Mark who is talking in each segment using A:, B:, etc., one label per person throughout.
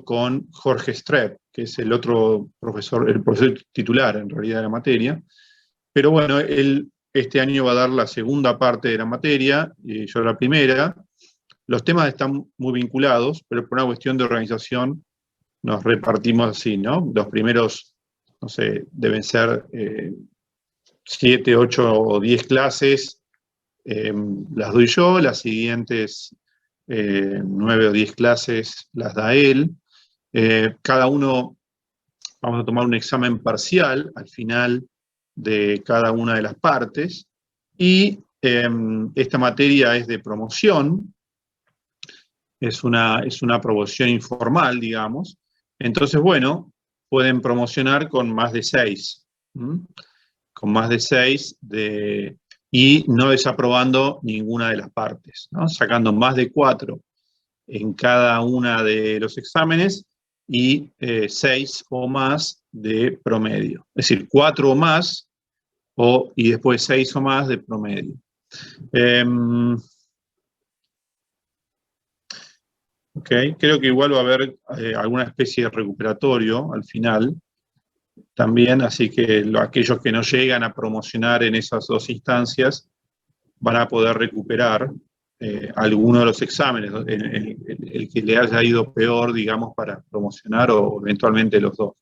A: con Jorge Strepp, que es el otro profesor, el profesor titular en realidad de la materia. Pero bueno, él este año va a dar la segunda parte de la materia, y yo la primera. Los temas están muy vinculados, pero por una cuestión de organización nos repartimos así, ¿no? Los primeros, no sé, deben ser 7, 8 o 10 clases, las doy yo, las siguientes 9 o 10 clases las da él. Cada uno vamos a tomar un examen parcial al final de cada una de las partes, y esta materia es de promoción, es una promoción informal, digamos. Entonces, bueno, pueden promocionar con más de 6, con más de 6 y no desaprobando ninguna de las partes, ¿no? Sacando más de 4 en cada una de los exámenes y 6 o más de promedio. Es decir, 4 o más y después 6 o más de promedio. Okay. Creo que igual va a haber alguna especie de recuperatorio al final también, así que aquellos que no llegan a promocionar en esas dos instancias van a poder recuperar alguno de los exámenes, el que le haya ido peor, digamos, para promocionar, o eventualmente los dos.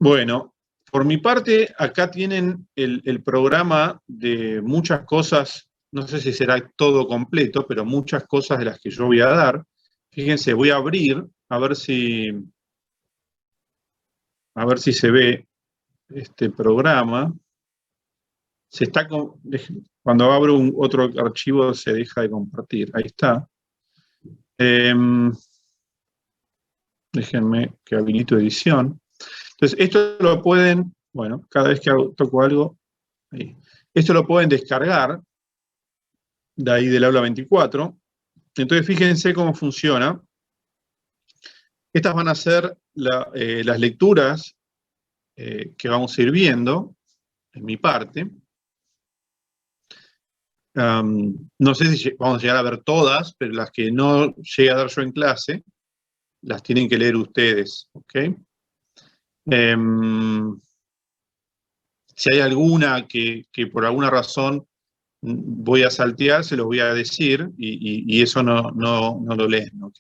A: Bueno, por mi parte, acá tienen el programa de muchas cosas. No sé si será todo completo, pero muchas cosas de las que yo voy a dar. Fíjense, voy a abrir, a ver si se ve este programa. Cuando abro otro archivo se deja de compartir. Ahí está. Déjenme que habilito edición. Entonces, esto lo pueden, bueno, cada vez que toco algo, ahí. Esto lo pueden descargar de ahí del aula 24. Entonces, fíjense cómo funciona. Estas van a ser las lecturas que vamos a ir viendo en mi parte. No sé si vamos a llegar a ver todas, pero las que no llegue a dar yo en clase, las tienen que leer ustedes, ¿ok? Si hay alguna que por alguna razón voy a saltear, se los voy a decir, y eso no lo leen, ¿ok?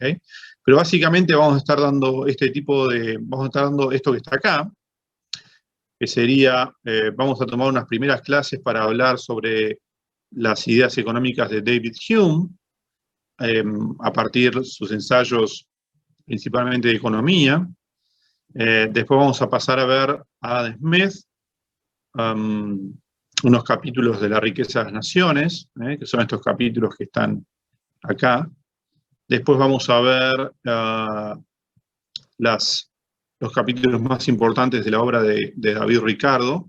A: Pero básicamente vamos a estar dando vamos a estar dando esto que está acá, que sería, vamos a tomar unas primeras clases para hablar sobre las ideas económicas de David Hume, a partir de sus ensayos principalmente de economía. Después vamos a pasar a ver a Adam Smith, unos capítulos de La riqueza de las naciones, que son estos capítulos que están acá. Después vamos a ver los capítulos más importantes de la obra de David Ricardo,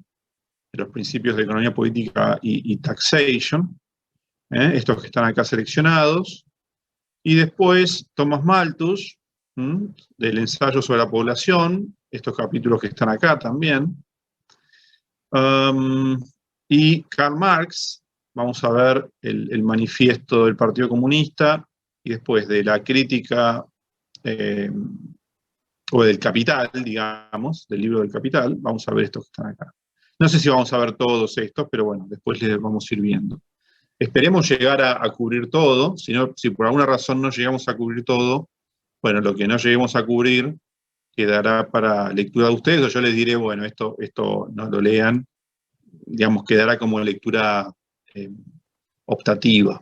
A: de los principios de economía política y taxation, estos que están acá seleccionados. Y después Thomas Malthus, del ensayo sobre la población, estos capítulos que están acá también. Y Karl Marx, vamos a ver el manifiesto del Partido Comunista, y después de la crítica o del Capital, digamos, del libro del Capital, vamos a ver estos que están acá. No sé si vamos a ver todos estos, pero bueno, después les vamos a ir viendo. Esperemos llegar a cubrir todo, si por alguna razón no llegamos a cubrir todo, bueno, lo que no lleguemos a cubrir quedará para lectura de ustedes, o yo les diré, bueno, esto no lo lean, digamos, quedará como lectura optativa.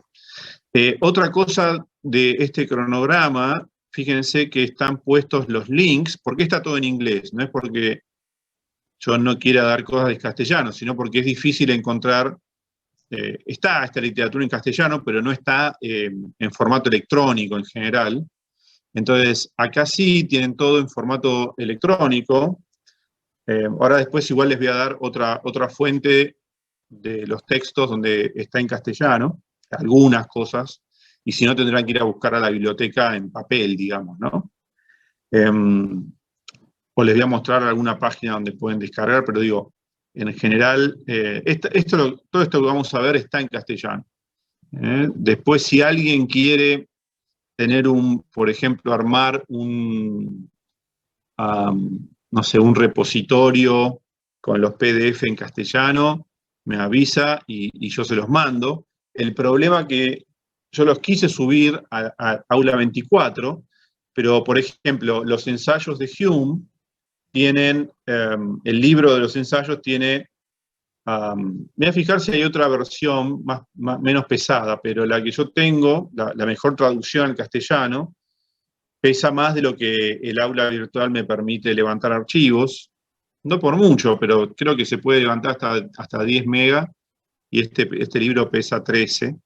A: Otra cosa de este cronograma, fíjense que están puestos los links. ¿Por qué está todo en inglés? No es porque yo no quiera dar cosas en castellano, sino porque es difícil encontrar. Está esta literatura en castellano, pero no está en formato electrónico en general. Entonces, acá sí tienen todo en formato electrónico. Ahora después igual les voy a dar otra fuente de los textos donde está en castellano, algunas cosas, y si no tendrán que ir a buscar a la biblioteca en papel, digamos, ¿no? O les voy a mostrar alguna página donde pueden descargar, pero digo, en general, todo esto que vamos a ver está en castellano. Después, si alguien quiere tener por ejemplo, armar no sé, un repositorio con los PDF en castellano, me avisa y yo se los mando. El problema que yo los quise subir a Aula 24, pero por ejemplo, los ensayos de Hume tienen, el libro de los ensayos tiene, voy a fijar si hay otra versión menos pesada, pero la que yo tengo, la mejor traducción al castellano, pesa más de lo que el aula virtual me permite levantar archivos. No por mucho, pero creo que se puede levantar hasta 10 megas y este libro pesa 13.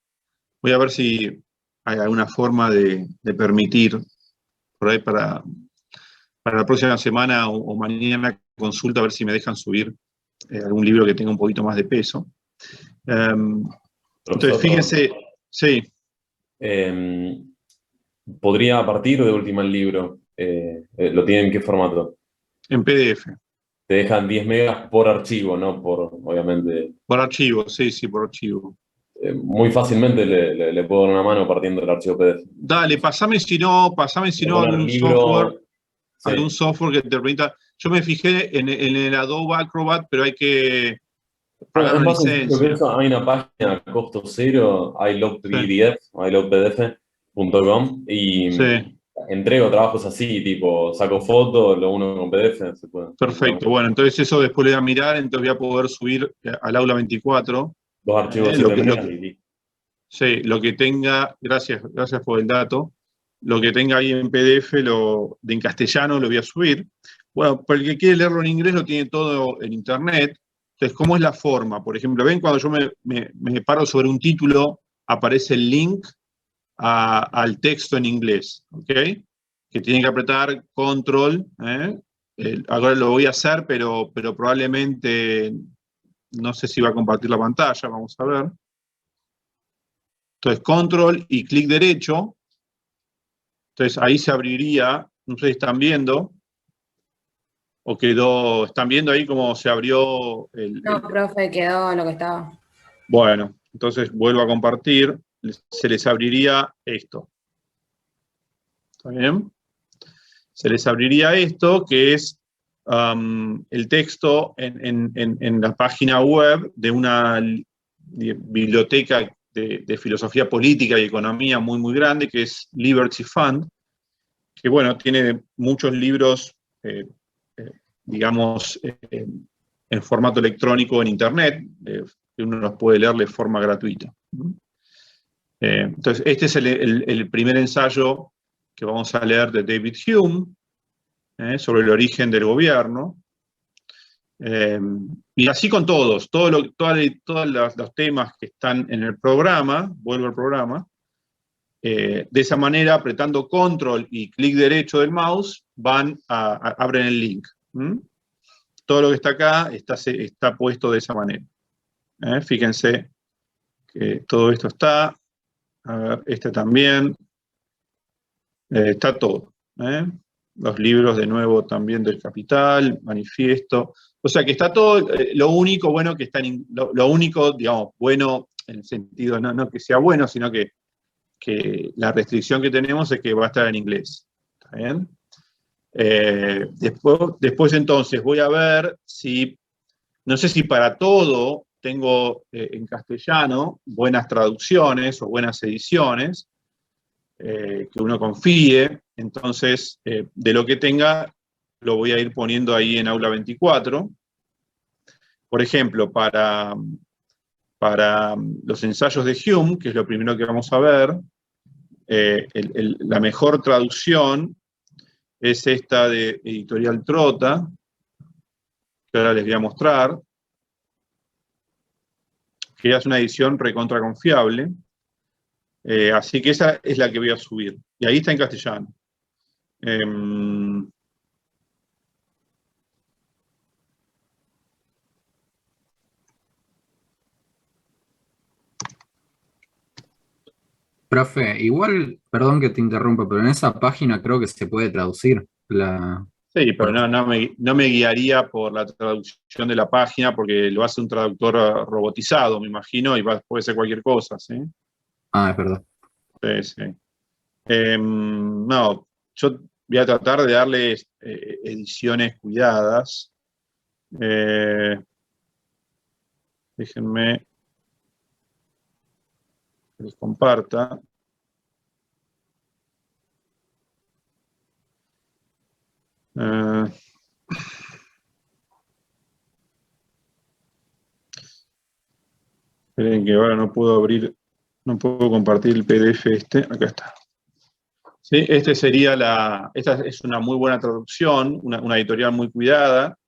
A: Voy a ver si hay alguna forma de permitir, por ahí para la próxima semana o mañana consulta a ver si me dejan subir algún libro que tenga un poquito más de peso. Entonces, fíjense, sí.
B: ¿Podría partir de última el libro? ¿Lo tienen en qué formato?
A: En PDF.
B: Te dejan 10 megas por archivo, no por, obviamente.
A: Por archivo, sí, por archivo.
B: Muy fácilmente le puedo dar una mano partiendo del archivo PDF.
A: Dale, pasame si no algún
B: libro,
A: software que te permita. Yo me fijé en el Adobe Acrobat, pero hay que pagar
B: Es
A: una
B: más sencillo que
A: licencia.
B: eso. Hay una página a costo cero, iLovePDF.com, y
A: Sí,
B: entrego trabajos así, tipo, saco fotos, lo uno con PDF, se puede.
A: perfecto. Bueno, entonces eso después le voy a mirar, entonces voy a poder subir al aula 24.
B: Dos archivos
A: Lo
B: 7
A: que,
B: megas y listo.
A: sí, lo que tenga, gracias por el dato, lo que tenga ahí en PDF, en castellano, lo voy a subir. Bueno, para el que quiere leerlo en inglés, lo tiene todo en internet. Entonces, ¿cómo es la forma? Por ejemplo, ven cuando yo me paro sobre un título, aparece el link al texto en inglés, ¿ok? Que tiene que apretar control, ¿eh? Ahora lo voy a hacer, pero probablemente no sé si va a compartir la pantalla, vamos a ver. Entonces, control y clic derecho. Entonces, ahí se abriría, no sé si están viendo, o ¿están viendo ahí cómo se abrió
C: No, profe, quedó lo que estaba.
A: Bueno, entonces vuelvo a compartir, se les abriría esto. ¿Está bien? Se les abriría esto, que es el texto en la página web de una biblioteca de filosofía política y economía muy, muy grande, que es Liberty Fund, que, bueno, tiene muchos libros, digamos, en formato electrónico en Internet, que uno los puede leer de forma gratuita. Entonces, este es el primer ensayo que vamos a leer de David Hume, sobre el origen del gobierno. Y así con todos los temas que están en el programa, vuelvo al programa, de esa manera, apretando control y clic derecho del mouse, abren el link. Todo lo que está acá está puesto de esa manera. Fíjense que todo esto está. A ver, este también. Está todo. Los libros, de nuevo, también del Capital, Manifiesto. O sea que está todo. Lo único bueno que está lo único, digamos, bueno en el sentido, no que sea bueno, sino que la restricción que tenemos es que va a estar en inglés. ¿Está bien? Después entonces voy a ver si, no sé si para todo tengo en castellano buenas traducciones o buenas ediciones, que uno confíe. Entonces, de lo que tenga, lo voy a ir poniendo ahí en Aula 24. Por ejemplo, para los ensayos de Hume, que es lo primero que vamos a ver, la mejor traducción es esta de Editorial Trota, que ahora les voy a mostrar, que es una edición recontra confiable. Así que esa es la que voy a subir. Y ahí está en castellano.
D: Profe, igual, perdón que te interrumpa, pero en esa página creo que se puede traducir la...
A: Sí, pero no me guiaría por la traducción de la página, porque lo hace un traductor robotizado, me imagino, y puede ser cualquier cosa, ¿sí?
D: Ah, es verdad.
A: Sí, sí. No, yo voy a tratar de darles ediciones cuidadas. Déjenme que les comparta. Esperen que ahora no puedo abrir, no puedo compartir el PDF este. Acá está. ¿Sí? Esta es una muy buena traducción, una editorial muy cuidada,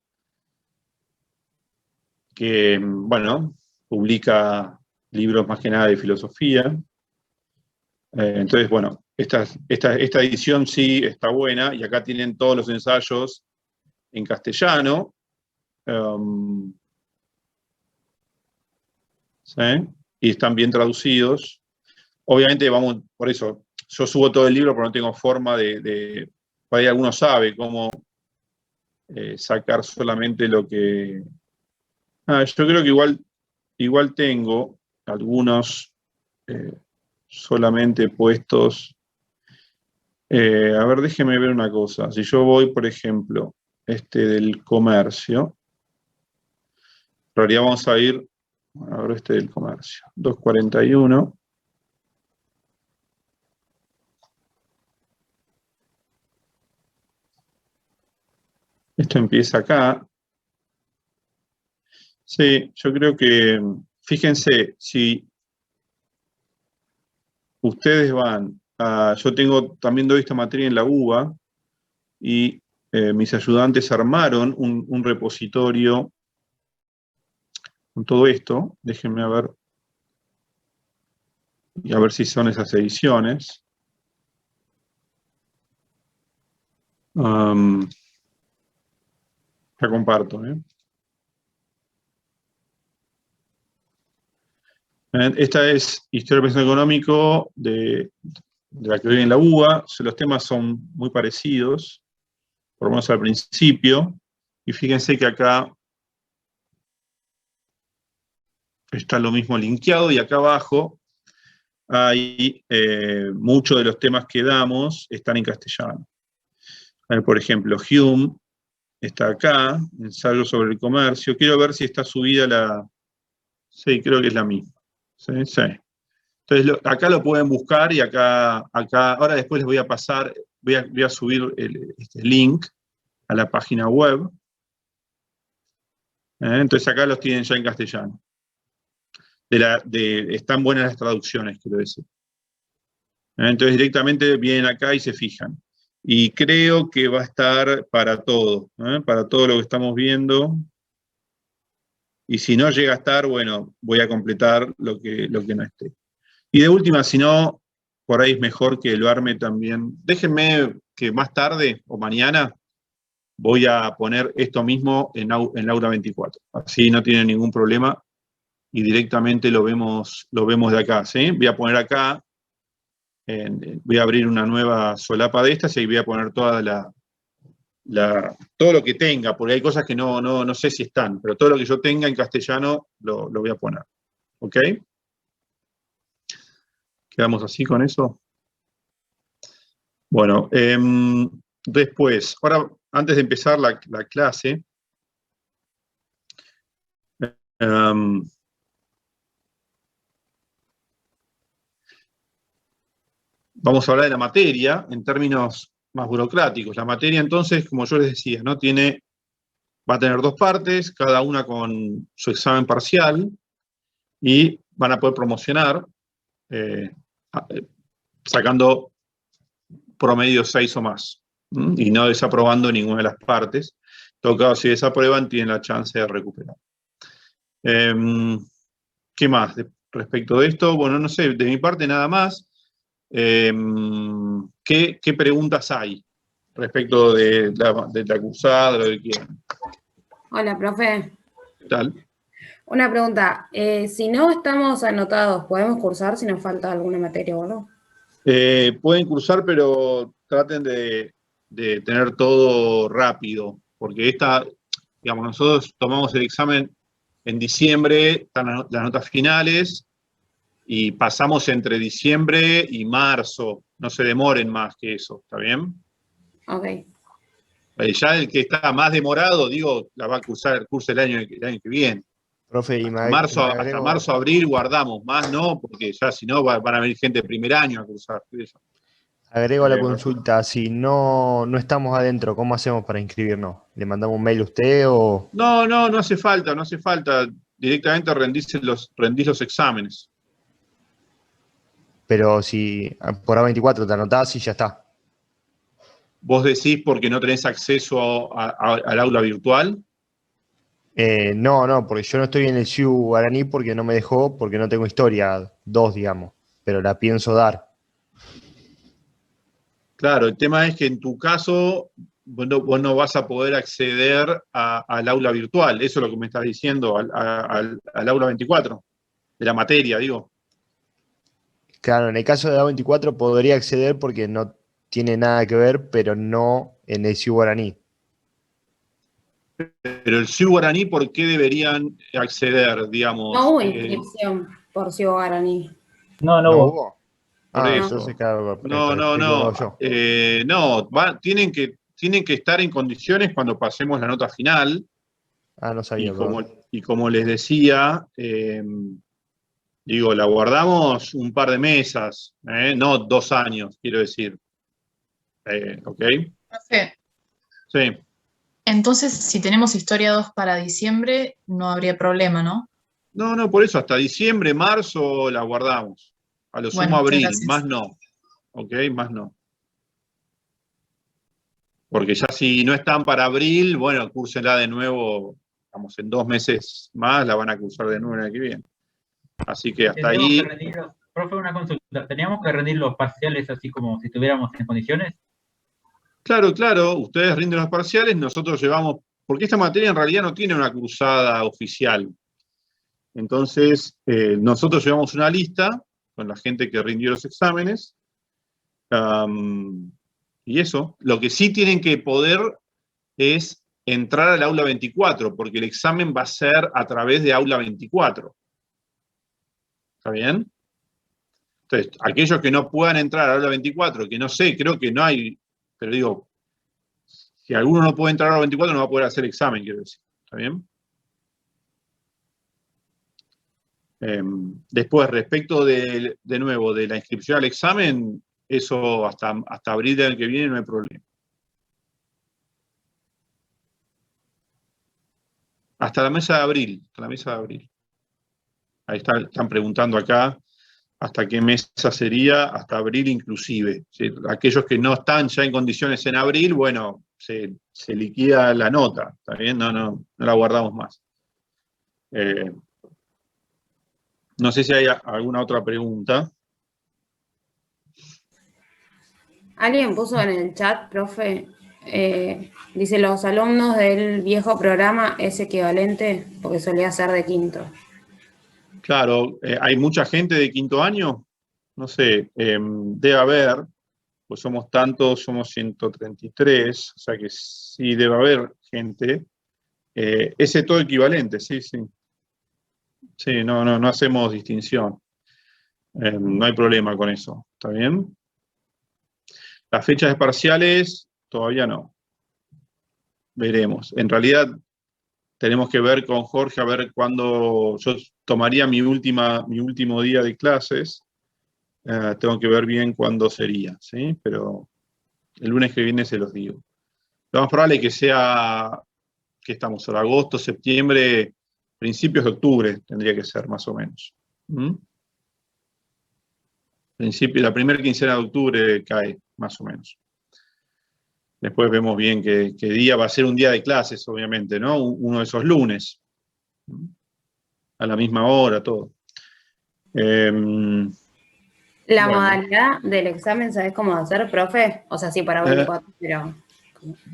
A: que, bueno, publica libros más que nada de filosofía. Entonces, bueno, esta edición sí está buena, y acá tienen todos los ensayos en castellano. ¿Sí? Y están bien traducidos. Obviamente, vamos, por eso, yo subo todo el libro, pero no tengo forma por ahí alguno sabe cómo sacar solamente lo que... yo creo que igual tengo algunos solamente puestos. A ver, déjeme ver una cosa. Si yo voy, por ejemplo, del comercio, en realidad vamos a ir, a ver, del comercio, 241. Esto empieza acá. Sí, yo creo que, fíjense, si ustedes van a... Yo también doy esta materia en la UBA, y mis ayudantes armaron un repositorio con todo esto. Déjenme a ver si son esas ediciones. Ya comparto. Esta es Historia del Pensamiento Económico de la que doy en la UBA. Los temas son muy parecidos, por lo menos al principio. Y fíjense que acá está lo mismo linkeado, y acá abajo hay muchos de los temas que damos están en castellano. Por ejemplo, Hume está acá, ensayo sobre el comercio. Quiero ver si está subida la... Sí, creo que es la misma. Sí, sí. Entonces, acá lo pueden buscar, y acá ahora después les voy a pasar, voy a subir este link a la página web. Entonces acá los tienen ya en castellano. Están buenas las traducciones, quiero decir. Entonces directamente vienen acá y se fijan. Y creo que va a estar para todo lo que estamos viendo. Y si no llega a estar, bueno, voy a completar lo que no esté. Y de última, si no, por ahí es mejor que lo arme también. Déjenme que más tarde o mañana voy a poner esto mismo en Laura 24. Así no tiene ningún problema y directamente lo vemos de acá, ¿sí? Voy a poner acá, voy a abrir una nueva solapa de estas y voy a poner toda todo lo que tenga, porque hay cosas que no sé si están, pero todo lo que yo tenga en castellano lo voy a poner. ¿Ok? ¿Quedamos así con eso? Bueno, después, ahora, antes de empezar la clase, vamos a hablar de la materia en términos más burocráticos. La materia, entonces, como yo les decía, ¿no? Va a tener dos partes, cada una con su examen parcial, y van a poder promocionar sacando promedio 6 o más, y no desaprobando ninguna de las partes. En todo caso, si desaprueban, tienen la chance de recuperar. ¿Qué más respecto de esto? Bueno, no sé, de mi parte nada más. ¿Qué preguntas hay respecto de la cursada, de lo que quieran?
C: Hola, profe.
A: ¿Qué tal?
C: Una pregunta. Si no estamos anotados, ¿podemos cursar si nos falta alguna materia o algo?
A: Pueden cursar, pero traten de tener todo rápido, porque digamos, nosotros tomamos el examen en diciembre, están las notas finales, y pasamos entre diciembre y marzo, no se demoren más que eso, ¿está bien?
C: Ok.
A: Ya el que está más demorado, digo, la va a cursar, cursa el año que viene.
E: Profe, y
A: Hasta marzo, abril guardamos, más no, porque ya si no van a venir gente de primer año a cursar.
E: agrego a la consulta, si no estamos adentro, ¿cómo hacemos para inscribirnos? ¿Le mandamos un mail a usted o...?
A: No hace falta, no hace falta. Directamente rendís los exámenes.
E: Pero si por A24 te anotás y ya está.
A: ¿Vos decís porque no tenés acceso al aula virtual?
E: No, porque yo no estoy en el CIU Guaraní porque no me dejó, porque no tengo historia 2, digamos, pero la pienso dar.
A: Claro, el tema es que en tu caso vos no vas a poder acceder al aula virtual. Eso es lo que me estás diciendo, al aula 24, de la materia, digo.
E: Claro, en el caso de A24 podría acceder porque no tiene nada que ver, pero no en el CIU Guaraní.
A: Pero el CIU Guaraní, ¿por qué deberían acceder, digamos?
C: No hubo inscripción por Ciudad Guaraní.
F: No
E: ¿No
F: hubo.
E: hubo?
A: Por eso.
E: Entonces, claro,
A: No.
E: yo.
A: Tienen que estar en condiciones cuando pasemos la nota final.
E: No sabía, perdón.
A: Y como les decía, digo, la guardamos un par de mesas, no 2 años, quiero decir. ¿Ok?
G: Profe,
A: Sí.
G: entonces, si tenemos historia 2 para diciembre, no habría problema, ¿no?
A: No, por eso, hasta diciembre, marzo la guardamos. A lo sumo
G: Bueno, muchas
A: abril,
G: gracias.
A: más no. ¿Ok? Más no. Porque ya si no están para abril, bueno, cúrsenla de nuevo, vamos, en 2 meses más la van a cursar de nuevo el año que viene. Así que hasta ahí.
F: Profe, una consulta. ¿Teníamos que rendir los parciales así como si estuviéramos en condiciones?
A: Claro, ustedes rinden los parciales, nosotros llevamos, porque esta materia en realidad no tiene una cursada oficial. Entonces, nosotros llevamos una lista con la gente que rindió los exámenes. Y eso, lo que sí tienen que poder es entrar al aula 24, porque el examen va a ser a través de aula 24. ¿Está bien? Entonces, aquellos que no puedan entrar al aula 24, que no sé, creo que no hay, pero digo, si alguno no puede entrar al aula 24, no va a poder hacer examen, quiero decir. ¿Está bien? Después, respecto de nuevo, de la inscripción al examen, eso hasta abril del año que viene no hay problema. Hasta la mesa de abril, Ahí están preguntando acá hasta qué mesa sería, hasta abril inclusive. ¿Sí? Aquellos que no están ya en condiciones en abril, bueno, se liquida la nota, ¿está bien? No la guardamos más. No sé si hay alguna otra pregunta.
C: Alguien puso en el chat, profe, dice, los alumnos del viejo programa es equivalente porque solía ser de quinto.
A: Claro, ¿hay mucha gente de quinto año? No sé, debe haber, pues somos tantos, somos 133, o sea que sí debe haber gente. Ese todo equivalente, sí. Sí, no hacemos distinción. No hay problema con eso, ¿está bien? Las fechas de parciales, todavía no. Veremos. En realidad, tenemos que ver con Jorge a ver cuándo yo tomaría mi último día de clases. Tengo que ver bien cuándo sería, ¿sí? Pero el lunes que viene se los digo. Lo más probable es que sea, que estamos ahora, agosto, septiembre, principios de octubre tendría que ser, más o menos. La primera quincena de octubre cae, más o menos. Después vemos bien qué día va a ser un día de clases, obviamente, ¿no? Uno de esos lunes. A la misma hora, todo.
C: La
A: Bueno.
C: modalidad del examen, ¿sabes cómo va a ser, profe? O sea, sí, para 24, pero...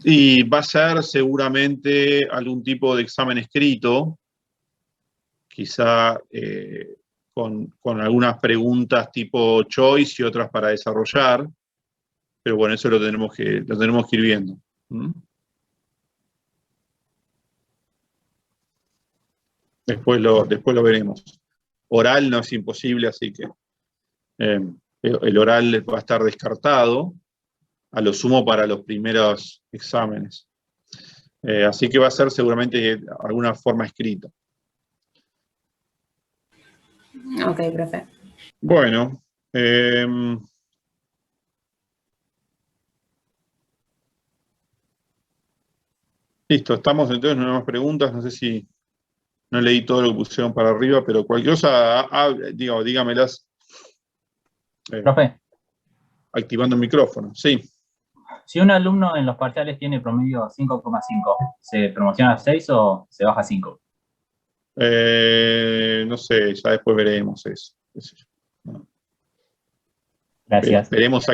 A: Y va a ser seguramente algún tipo de examen escrito, quizá con algunas preguntas tipo choice y otras para desarrollar, pero bueno, eso lo tenemos que ir viendo. Después lo veremos. Oral no es imposible, así que el oral va a estar descartado, a lo sumo para los primeros exámenes. Así que va a ser seguramente alguna forma escrita.
C: Ok, profe.
A: Bueno, listo, estamos entonces, no hay más preguntas, no sé si no leí todo lo que pusieron para arriba, pero cualquier cosa, dígamelas
F: Profe,
A: activando el micrófono. Sí.
F: si un alumno en los parciales tiene promedio 5,5, ¿se promociona a 6 o se baja a 5?
A: No sé, ya después veremos eso. Qué sé yo. No.
F: Gracias.
A: Esperemos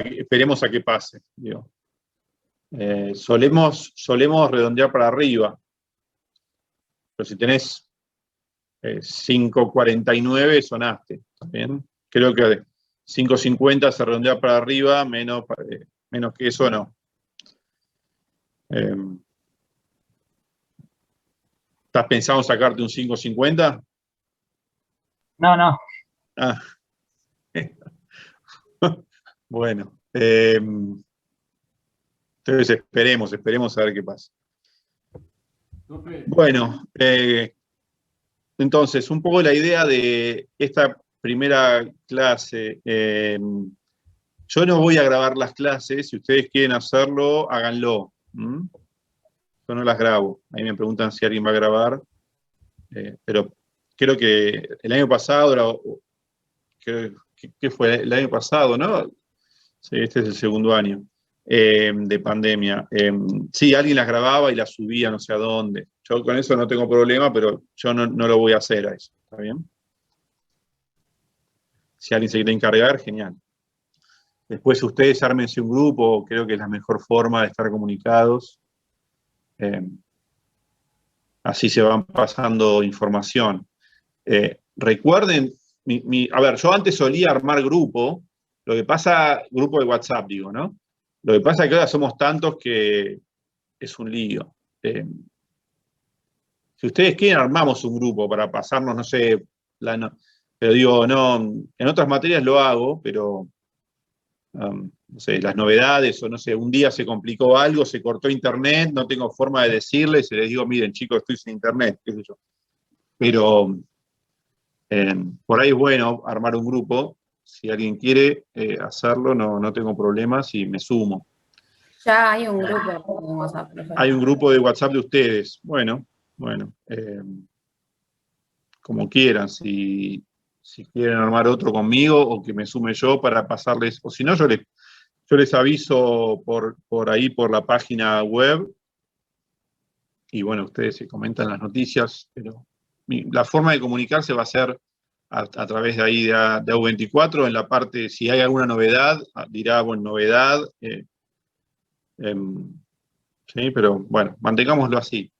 A: a que pase. Digo. Solemos redondear para arriba. Pero si tenés 5,49, sonaste. ¿Bien? Creo que 5,50 se redondea para arriba, menos que eso no. ¿Estás pensando en sacarte un 5,50?
F: No.
A: Ah. Bueno. Entonces esperemos a ver qué pasa. Bueno, entonces, un poco la idea de esta primera clase. Yo no voy a grabar las clases, si ustedes quieren hacerlo, háganlo. Yo no las grabo. Ahí me preguntan si alguien va a grabar. Pero creo que el año pasado, ¿qué fue? El año pasado, ¿no? Sí, este es el segundo año de pandemia. Sí, alguien las grababa y las subía no sé a dónde. Yo con eso no tengo problema, pero yo no lo voy a hacer a eso. ¿Está bien? Si alguien se quiere encargar, genial. Después ustedes ármense un grupo, creo que es la mejor forma de estar comunicados. Así se van pasando información. Recuerden, a ver, yo antes solía armar grupo, grupo de WhatsApp, digo, ¿no? Lo que pasa es que ahora somos tantos que es un lío. Si ustedes quieren, armamos un grupo para pasarnos, no sé, pero digo, no, en otras materias lo hago, pero no sé, las novedades, o no sé, un día se complicó algo, se cortó internet, no tengo forma de decirles, y les digo, miren, chicos, estoy sin internet, qué sé yo. Pero por ahí es bueno armar un grupo. Si alguien quiere hacerlo, no tengo problemas y me sumo.
C: Ya hay un grupo en WhatsApp, profe.
A: Hay un grupo de WhatsApp de ustedes. Bueno, como quieran, si quieren armar otro conmigo o que me sume yo para pasarles, o si no, yo les aviso por ahí, por la página web, y bueno, ustedes se comentan las noticias, pero la forma de comunicarse va a ser a través de ahí de AU24, en la parte, si hay alguna novedad, dirá, bueno, novedad, sí, pero bueno, mantengámoslo así.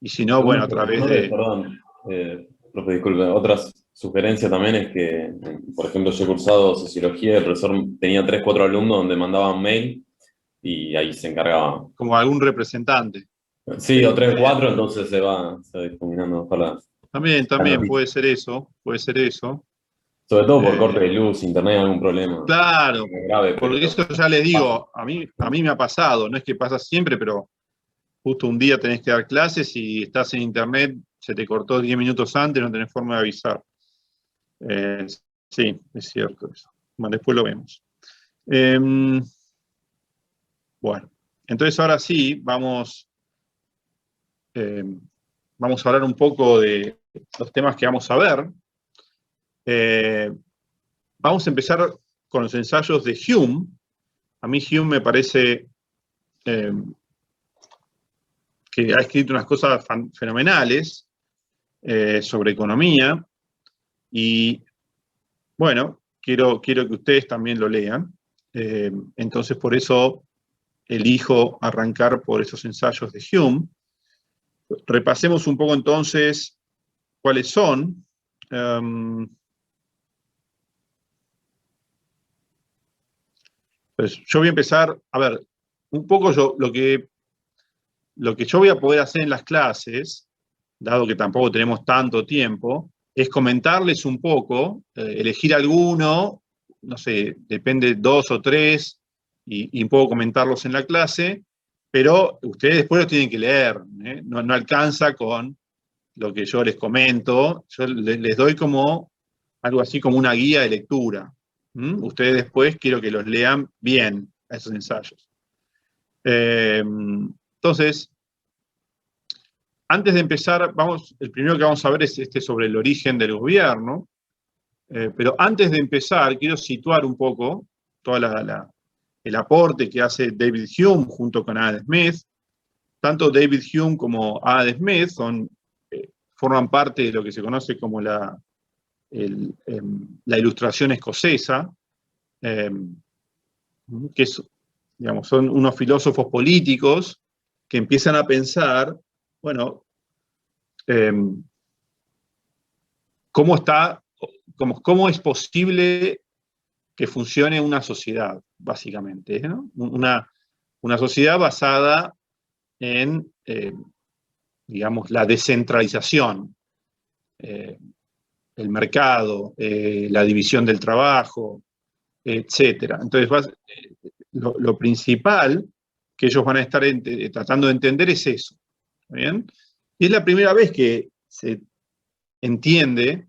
A: Y si no, bueno, a través de...
B: Perdón, profe, disculpe, otra sugerencia también es que, por ejemplo, yo he cursado sociología, el profesor tenía 3, 4 alumnos donde mandaban mail y ahí se encargaba.
A: Como algún representante.
B: Sí, o 3, 4, entonces se va difuminando mejor la
A: También
B: noticia.
A: puede ser eso.
B: Sobre todo por corte de luz, internet, algún problema.
A: Claro,
B: Grave,
A: porque
B: pero
A: eso ya les digo, a mí me ha pasado, no es que pasa siempre, pero justo un día tenés que dar clases y estás en internet, se te cortó 10 minutos antes, no tenés forma de avisar. Sí, es cierto eso. Bueno, después lo vemos. Bueno, entonces ahora sí, vamos a hablar un poco de los temas que vamos a ver. Vamos a empezar con los ensayos de Hume. A mí Hume me parece que ha escrito unas cosas fenomenales sobre economía, y bueno, quiero que ustedes también lo lean. Entonces, por eso elijo arrancar por esos ensayos de Hume. Repasemos un poco entonces cuáles son. Pues yo voy a empezar, a ver, un poco lo que yo voy a poder hacer en las clases, dado que tampoco tenemos tanto tiempo, es comentarles un poco, elegir alguno, no sé, depende 2 o 3, y puedo comentarlos en la clase, pero ustedes después los tienen que leer, ¿eh? No alcanza con lo que yo les comento, yo les doy como algo así como una guía de lectura. Ustedes después quiero que los lean bien a esos ensayos. Entonces, antes de empezar, el primero que vamos a ver es sobre el origen del gobierno, pero antes de empezar quiero situar un poco todo el aporte que hace David Hume junto con Adam Smith. Tanto David Hume como Adam Smith forman parte de lo que se conoce como la Ilustración escocesa, que digamos, son unos filósofos políticos que empiezan a pensar, bueno, cómo es posible que funcione una sociedad, básicamente, ¿no? Una sociedad basada en, digamos, la descentralización, el mercado, la división del trabajo, etc. Entonces, lo principal que ellos van a estar tratando de entender es eso. ¿Bien? Y es la primera vez que se entiende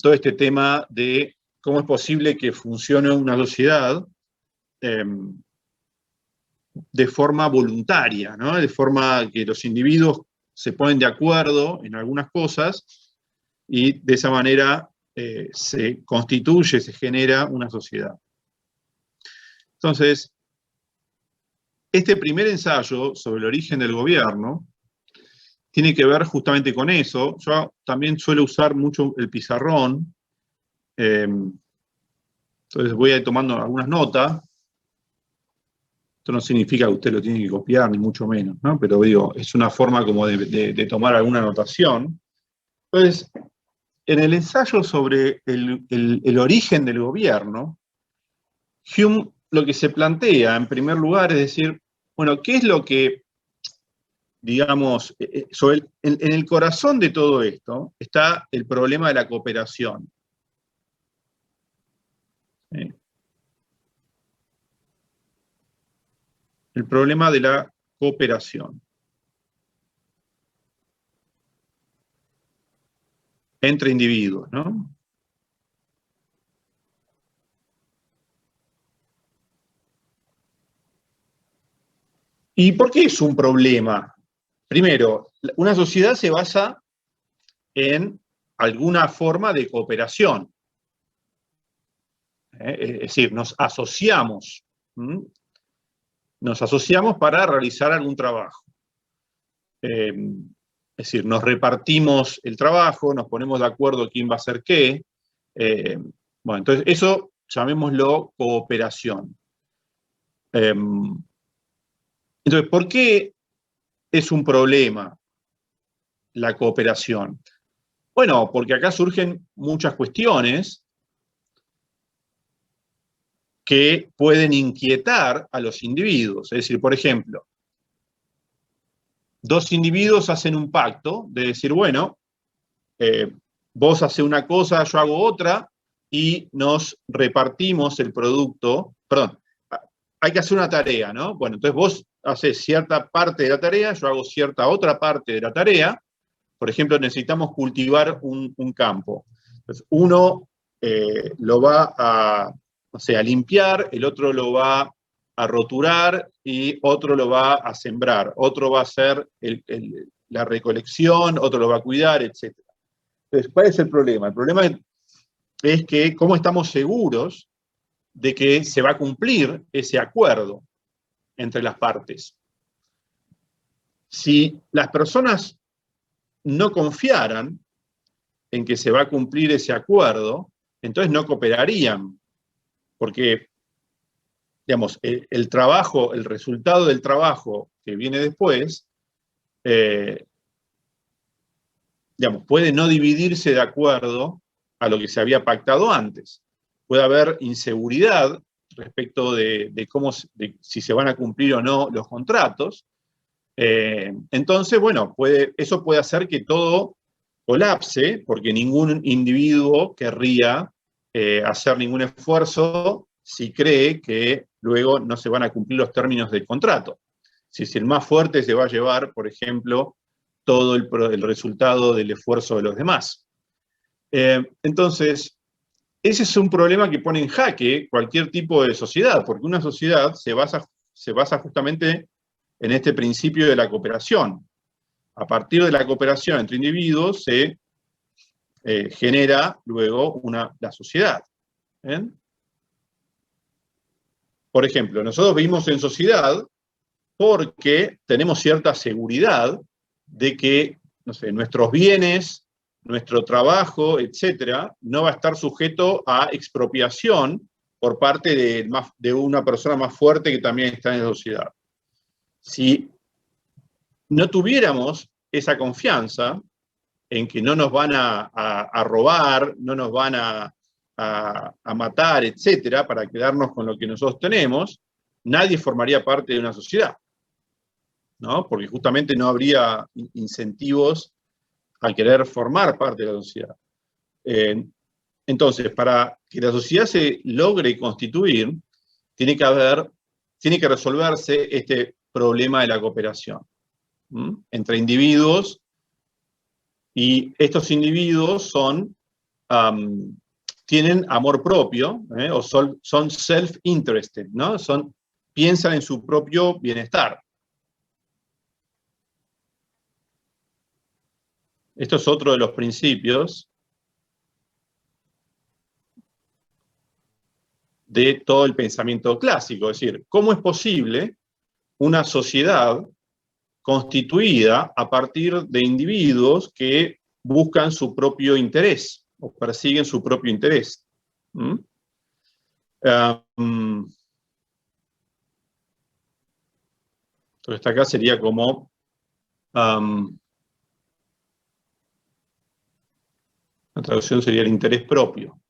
A: todo este tema de cómo es posible que funcione una sociedad de forma voluntaria, ¿no? De forma que los individuos se ponen de acuerdo en algunas cosas y de esa manera se constituye, se genera una sociedad. Entonces, este primer ensayo sobre el origen del gobierno tiene que ver justamente con eso. Yo también suelo usar mucho el pizarrón, entonces voy a ir tomando algunas notas. Esto no significa que usted lo tiene que copiar, ni mucho menos, ¿no? Pero digo, es una forma como de tomar alguna anotación. Entonces, en el ensayo sobre el origen del gobierno, Hume lo que se plantea, en primer lugar, es decir, bueno, ¿qué es lo que, digamos, en el corazón de todo esto está el problema de la cooperación? El problema de la cooperación entre individuos, ¿no? ¿Y por qué es un problema? Primero, una sociedad se basa en alguna forma de cooperación. Es decir, nos asociamos. Nos asociamos para realizar algún trabajo. Es decir, nos repartimos el trabajo, nos ponemos de acuerdo quién va a hacer qué. Bueno, entonces eso llamémoslo cooperación. Entonces, ¿por qué es un problema la cooperación? Bueno, porque acá surgen muchas cuestiones que pueden inquietar a los individuos. Es decir, por ejemplo, dos individuos hacen un pacto de decir, bueno, vos haces una cosa, yo hago otra, y nos repartimos el producto. Perdón, hay que hacer una tarea, ¿no? Bueno, entonces vos haces cierta parte de la tarea, yo hago cierta otra parte de la tarea. Por ejemplo, necesitamos cultivar un campo. Entonces, uno lo va a, no sé, a limpiar, el otro lo va a roturar y otro lo va a sembrar. Otro va a hacer la recolección, otro lo va a cuidar, etc. Entonces, ¿cuál es el problema? El problema es que cómo estamos seguros de que se va a cumplir ese acuerdo entre las partes. Si las personas no confiaran en que se va a cumplir ese acuerdo, entonces no cooperarían, porque, digamos, el trabajo, el resultado del trabajo que viene después, digamos, puede no dividirse de acuerdo a lo que se había pactado antes. Puede haber inseguridad respecto de si se van a cumplir o no los contratos. Entonces, bueno, eso puede hacer que todo colapse, porque ningún individuo querría hacer ningún esfuerzo si cree que luego no se van a cumplir los términos del contrato. Si el más fuerte se va a llevar, por ejemplo, todo el resultado del esfuerzo de los demás. Entonces, ese es un problema que pone en jaque cualquier tipo de sociedad, porque una sociedad se basa justamente en este principio de la cooperación. A partir de la cooperación entre individuos se genera luego la sociedad. ¿Bien? Por ejemplo, nosotros vivimos en sociedad porque tenemos cierta seguridad de que, no sé, nuestros bienes, nuestro trabajo, etcétera, no va a estar sujeto a expropiación por parte de una persona más fuerte que también está en la sociedad. Si no tuviéramos esa confianza en que no nos van a robar, no nos van a matar, etcétera, para quedarnos con lo que nosotros tenemos, nadie formaría parte de una sociedad, ¿no? Porque justamente no habría incentivos a querer formar parte de la sociedad. Entonces, para que la sociedad se logre constituir, tiene que resolverse este problema de la cooperación entre individuos, y estos individuos tienen amor propio, o son self-interested, ¿no? Piensan en su propio bienestar. Esto es otro de los principios de todo el pensamiento clásico. Es decir, ¿cómo es posible una sociedad constituida a partir de individuos que buscan su propio interés o persiguen su propio interés? Entonces acá sería como la traducción sería el interés propio.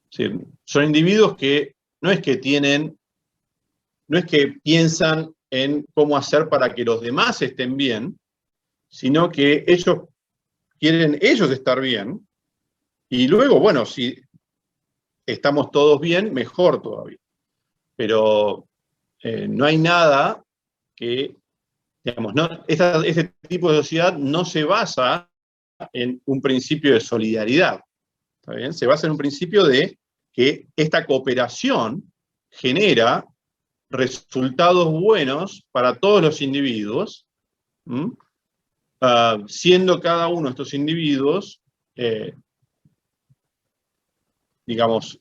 A: Es decir, son individuos que no es que piensan en cómo hacer para que los demás estén bien, sino que ellos quieren estar bien, y luego, bueno, si estamos todos bien, mejor todavía. Pero no hay nada que, digamos, este tipo de sociedad no se basa en un principio de solidaridad, ¿está bien? Se basa en un principio de que esta cooperación genera resultados buenos para todos los individuos, siendo cada uno de estos individuos, digamos,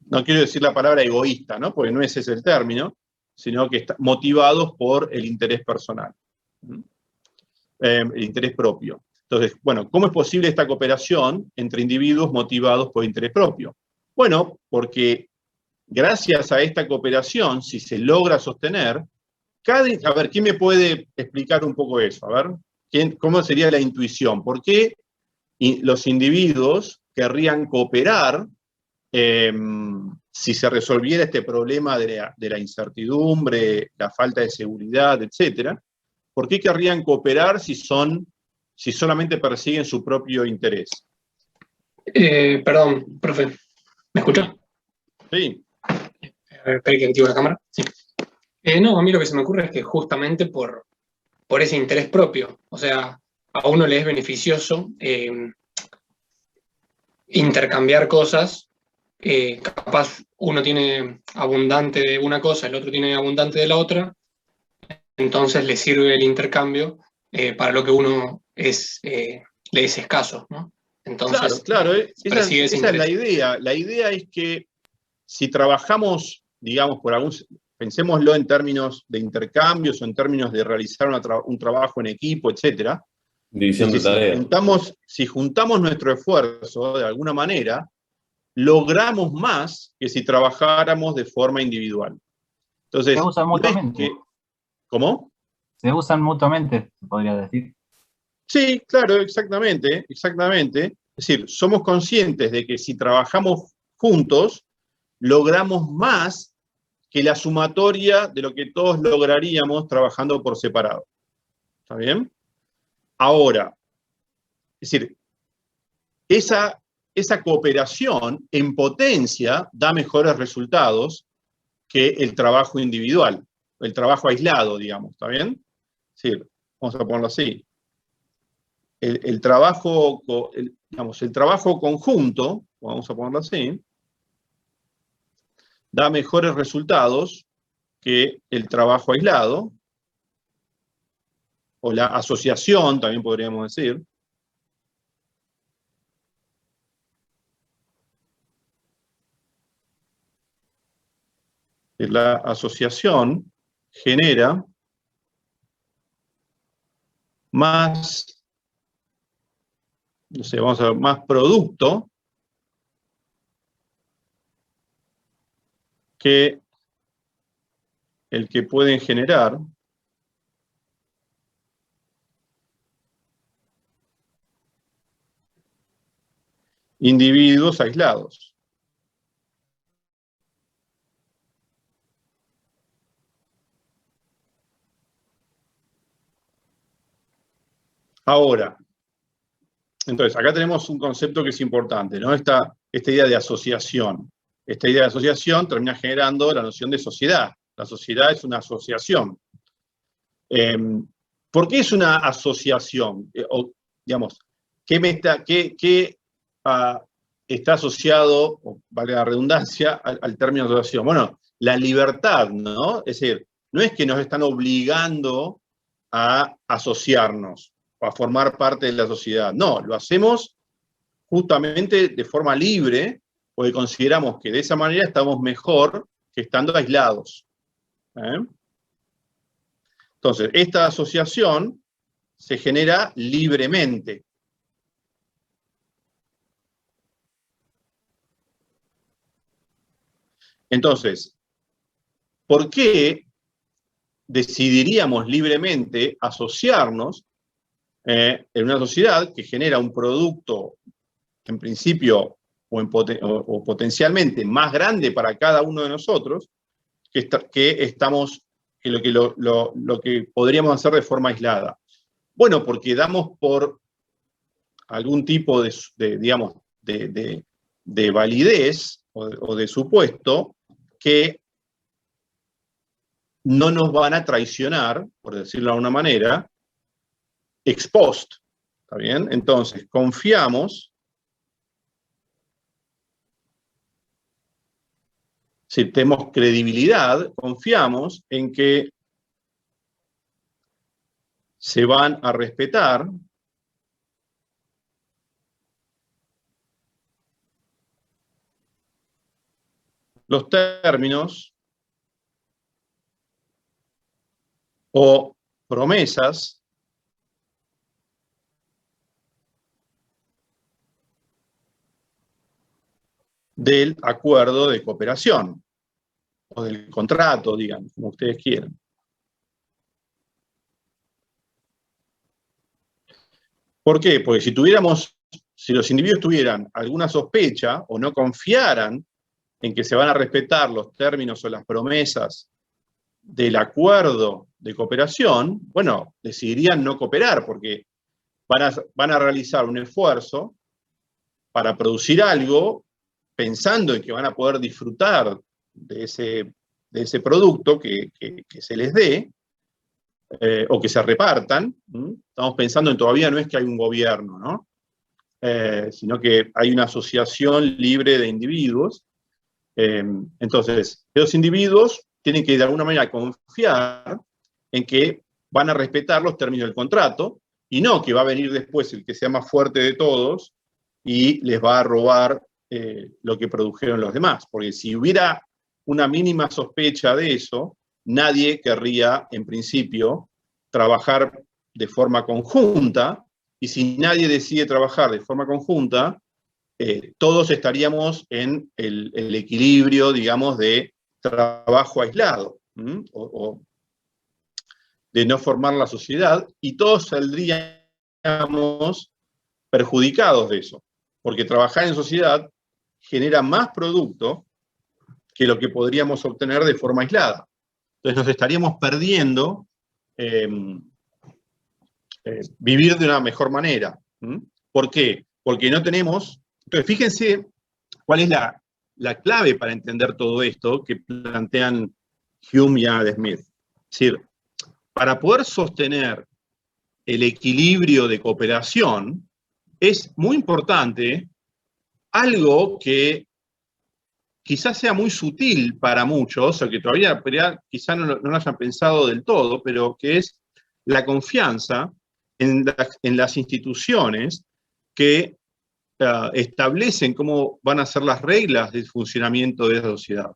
A: no quiero decir la palabra egoísta, ¿no? Porque no ese es el término, sino que motivados por el interés personal, el interés propio. Entonces, bueno, ¿cómo es posible esta cooperación entre individuos motivados por interés propio? Bueno, porque gracias a esta cooperación, si se logra sostener, a ver, ¿quién me puede explicar un poco eso? A ver, ¿cómo sería la intuición? ¿Por qué los individuos querrían cooperar si se resolviera este problema de la incertidumbre, la falta de seguridad, etcétera? ¿Por qué querrían cooperar si solamente persiguen su propio interés?
H: Perdón, profe, ¿me escucha?
A: Sí.
H: Espera que activo la cámara. Sí. No, a mí lo que se me ocurre es que justamente por ese interés propio, o sea, a uno le es beneficioso intercambiar cosas, capaz uno tiene abundante de una cosa, el otro tiene abundante de la otra, entonces le sirve el intercambio para lo que uno le es escaso, ¿no? Entonces,
A: claro, esa es la
H: interés.
A: idea. La idea es que si trabajamos, digamos, pensémoslo en términos de intercambios o en términos de realizar un trabajo en equipo, etcétera.
B: División de tareas.
A: Si juntamos nuestro esfuerzo de alguna manera, logramos más que si trabajáramos de forma individual. Entonces,
F: se usan mutuamente.
A: ¿Cómo?
F: Se usan mutuamente, se podría decir.
A: Sí, claro, exactamente. Es decir, somos conscientes de que si trabajamos juntos, logramos más que la sumatoria de lo que todos lograríamos trabajando por separado. ¿Está bien? Ahora, es decir, esa esa cooperación en potencia da mejores resultados que el trabajo individual, el trabajo aislado, digamos, ¿está bien? Sí, vamos a ponerlo así. El trabajo conjunto, vamos a ponerlo así, da mejores resultados que el trabajo aislado, o la asociación, también podríamos decir. La asociación genera más, no sé, vamos a ver, más producto que el que pueden generar individuos aislados. Ahora, entonces, acá tenemos un concepto que es importante, ¿no? Esta idea de asociación. Esta idea de asociación termina generando la noción de sociedad. La sociedad es una asociación. ¿Por qué es una asociación? Digamos, ¿qué está asociado, o valga la redundancia, al término asociación? Bueno, la libertad, ¿no? Es decir, no es que nos están obligando a asociarnos o a formar parte de la sociedad. No, lo hacemos justamente de forma libre, porque consideramos que de esa manera estamos mejor que estando aislados. Entonces, esta asociación se genera libremente. Entonces, ¿por qué decidiríamos libremente asociarnos en una sociedad que genera un producto, en principio, o potencialmente más grande para cada uno de nosotros, que lo que podríamos hacer de forma aislada? Bueno, porque damos por algún tipo de validez o de supuesto que no nos van a traicionar, por decirlo de alguna manera, ex post, ¿está bien? Entonces, confiamos, si tenemos credibilidad, confiamos en que se van a respetar los términos o promesas del acuerdo de cooperación, o del contrato, digan, como ustedes quieran. ¿Por qué? Porque si los individuos tuvieran alguna sospecha o no confiaran en que se van a respetar los términos o las promesas del acuerdo de cooperación, bueno, decidirían no cooperar, porque van a realizar un esfuerzo para producir algo pensando en que van a poder disfrutar de ese producto que se les dé, o que se repartan. Estamos pensando en, todavía no es que hay un gobierno, ¿no? Sino que hay una asociación libre de individuos. Entonces, los individuos tienen que de alguna manera confiar en que van a respetar los términos del contrato, y no que va a venir después el que sea más fuerte de todos y les va a robar lo que produjeron los demás. Porque si hubiera una mínima sospecha de eso, nadie querría, en principio, trabajar de forma conjunta, y si nadie decide trabajar de forma conjunta, todos estaríamos en el equilibrio, digamos, de trabajo aislado, o de no formar la sociedad, y todos saldríamos perjudicados de eso, porque trabajar en sociedad genera más producto que lo que podríamos obtener de forma aislada. Entonces nos estaríamos perdiendo vivir de una mejor manera. ¿Por qué? Porque no tenemos Entonces, fíjense cuál es la clave para entender todo esto que plantean Hume y Adam Smith. Es decir, para poder sostener el equilibrio de cooperación, es muy importante algo que quizás sea muy sutil para muchos, o que todavía quizás no lo hayan pensado del todo, pero que es la confianza en las instituciones que establecen cómo van a ser las reglas del funcionamiento de esa sociedad.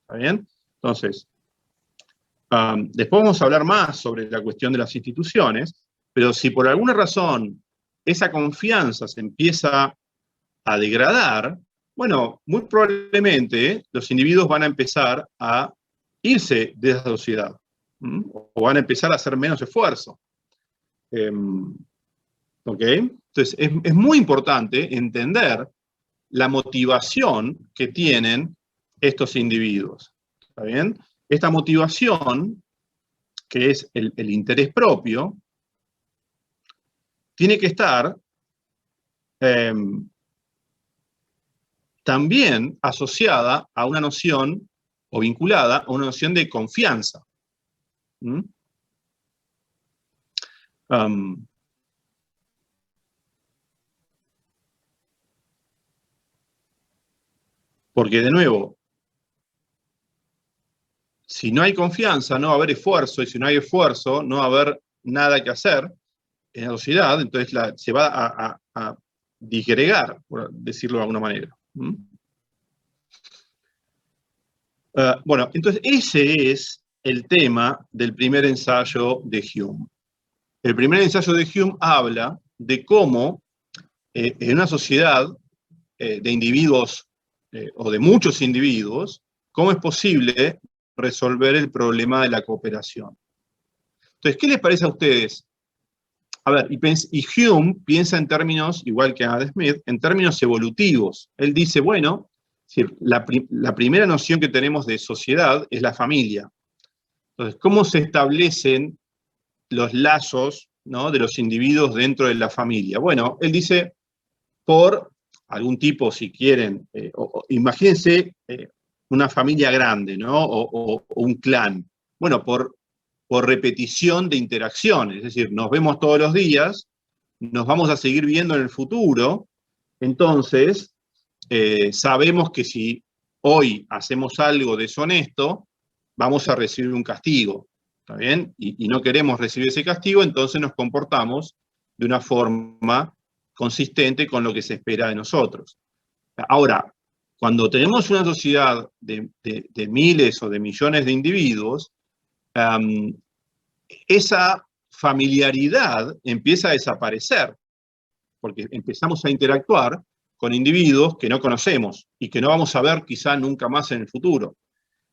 A: ¿Está bien? Entonces, después vamos a hablar más sobre la cuestión de las instituciones, pero si por alguna razón esa confianza se empieza a degradar, bueno, muy probablemente los individuos van a empezar a irse de esa sociedad, o van a empezar a hacer menos esfuerzo. ¿Ok? Entonces, es muy importante entender la motivación que tienen estos individuos. ¿Está bien? Esta motivación, que es el interés propio, tiene que estar también asociada a una noción, o vinculada a una noción de confianza. Porque, de nuevo, si no hay confianza, no va a haber esfuerzo, y si no hay esfuerzo, no va a haber nada que hacer en la sociedad, entonces se va a disgregar, por decirlo de alguna manera. Bueno, entonces ese es el tema del primer ensayo de Hume. El primer ensayo de Hume habla de cómo en una sociedad de individuos o de muchos individuos, cómo es posible resolver el problema de la cooperación. Entonces, ¿qué les parece a ustedes? A ver, y Hume piensa en términos, igual que Adam Smith, en términos evolutivos. Él dice, bueno, la primera noción que tenemos de sociedad es la familia. Entonces, ¿cómo se establecen los lazos, ¿no?, de los individuos dentro de la familia? Bueno, él dice, por algún tipo, si quieren, imagínense una familia grande, ¿no?, o un clan. Bueno, por repetición de interacciones, es decir, nos vemos todos los días, nos vamos a seguir viendo en el futuro, entonces sabemos que si hoy hacemos algo deshonesto, vamos a recibir un castigo, ¿está bien? Y no queremos recibir ese castigo, entonces nos comportamos de una forma consistente con lo que se espera de nosotros. Ahora, cuando tenemos una sociedad de miles o de millones de individuos, esa familiaridad empieza a desaparecer, porque empezamos a interactuar con individuos que no conocemos y que no vamos a ver quizá nunca más en el futuro.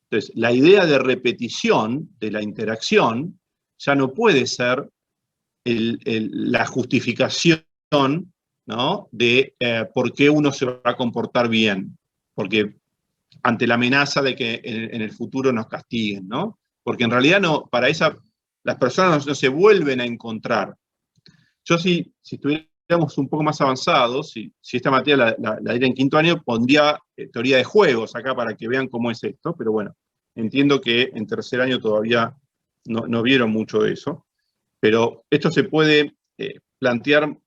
A: Entonces, la idea de repetición de la interacción ya no puede ser la justificación, ¿no?, de por qué uno se va a comportar bien, porque ante la amenaza de que en el futuro nos castiguen, ¿no? Porque en realidad no, las personas no se vuelven a encontrar. Yo si estuviéramos un poco más avanzados, si esta materia la diera en quinto año, pondría teoría de juegos acá para que vean cómo es esto, pero bueno, entiendo que en tercer año todavía no vieron mucho de eso, pero esto se puede plantear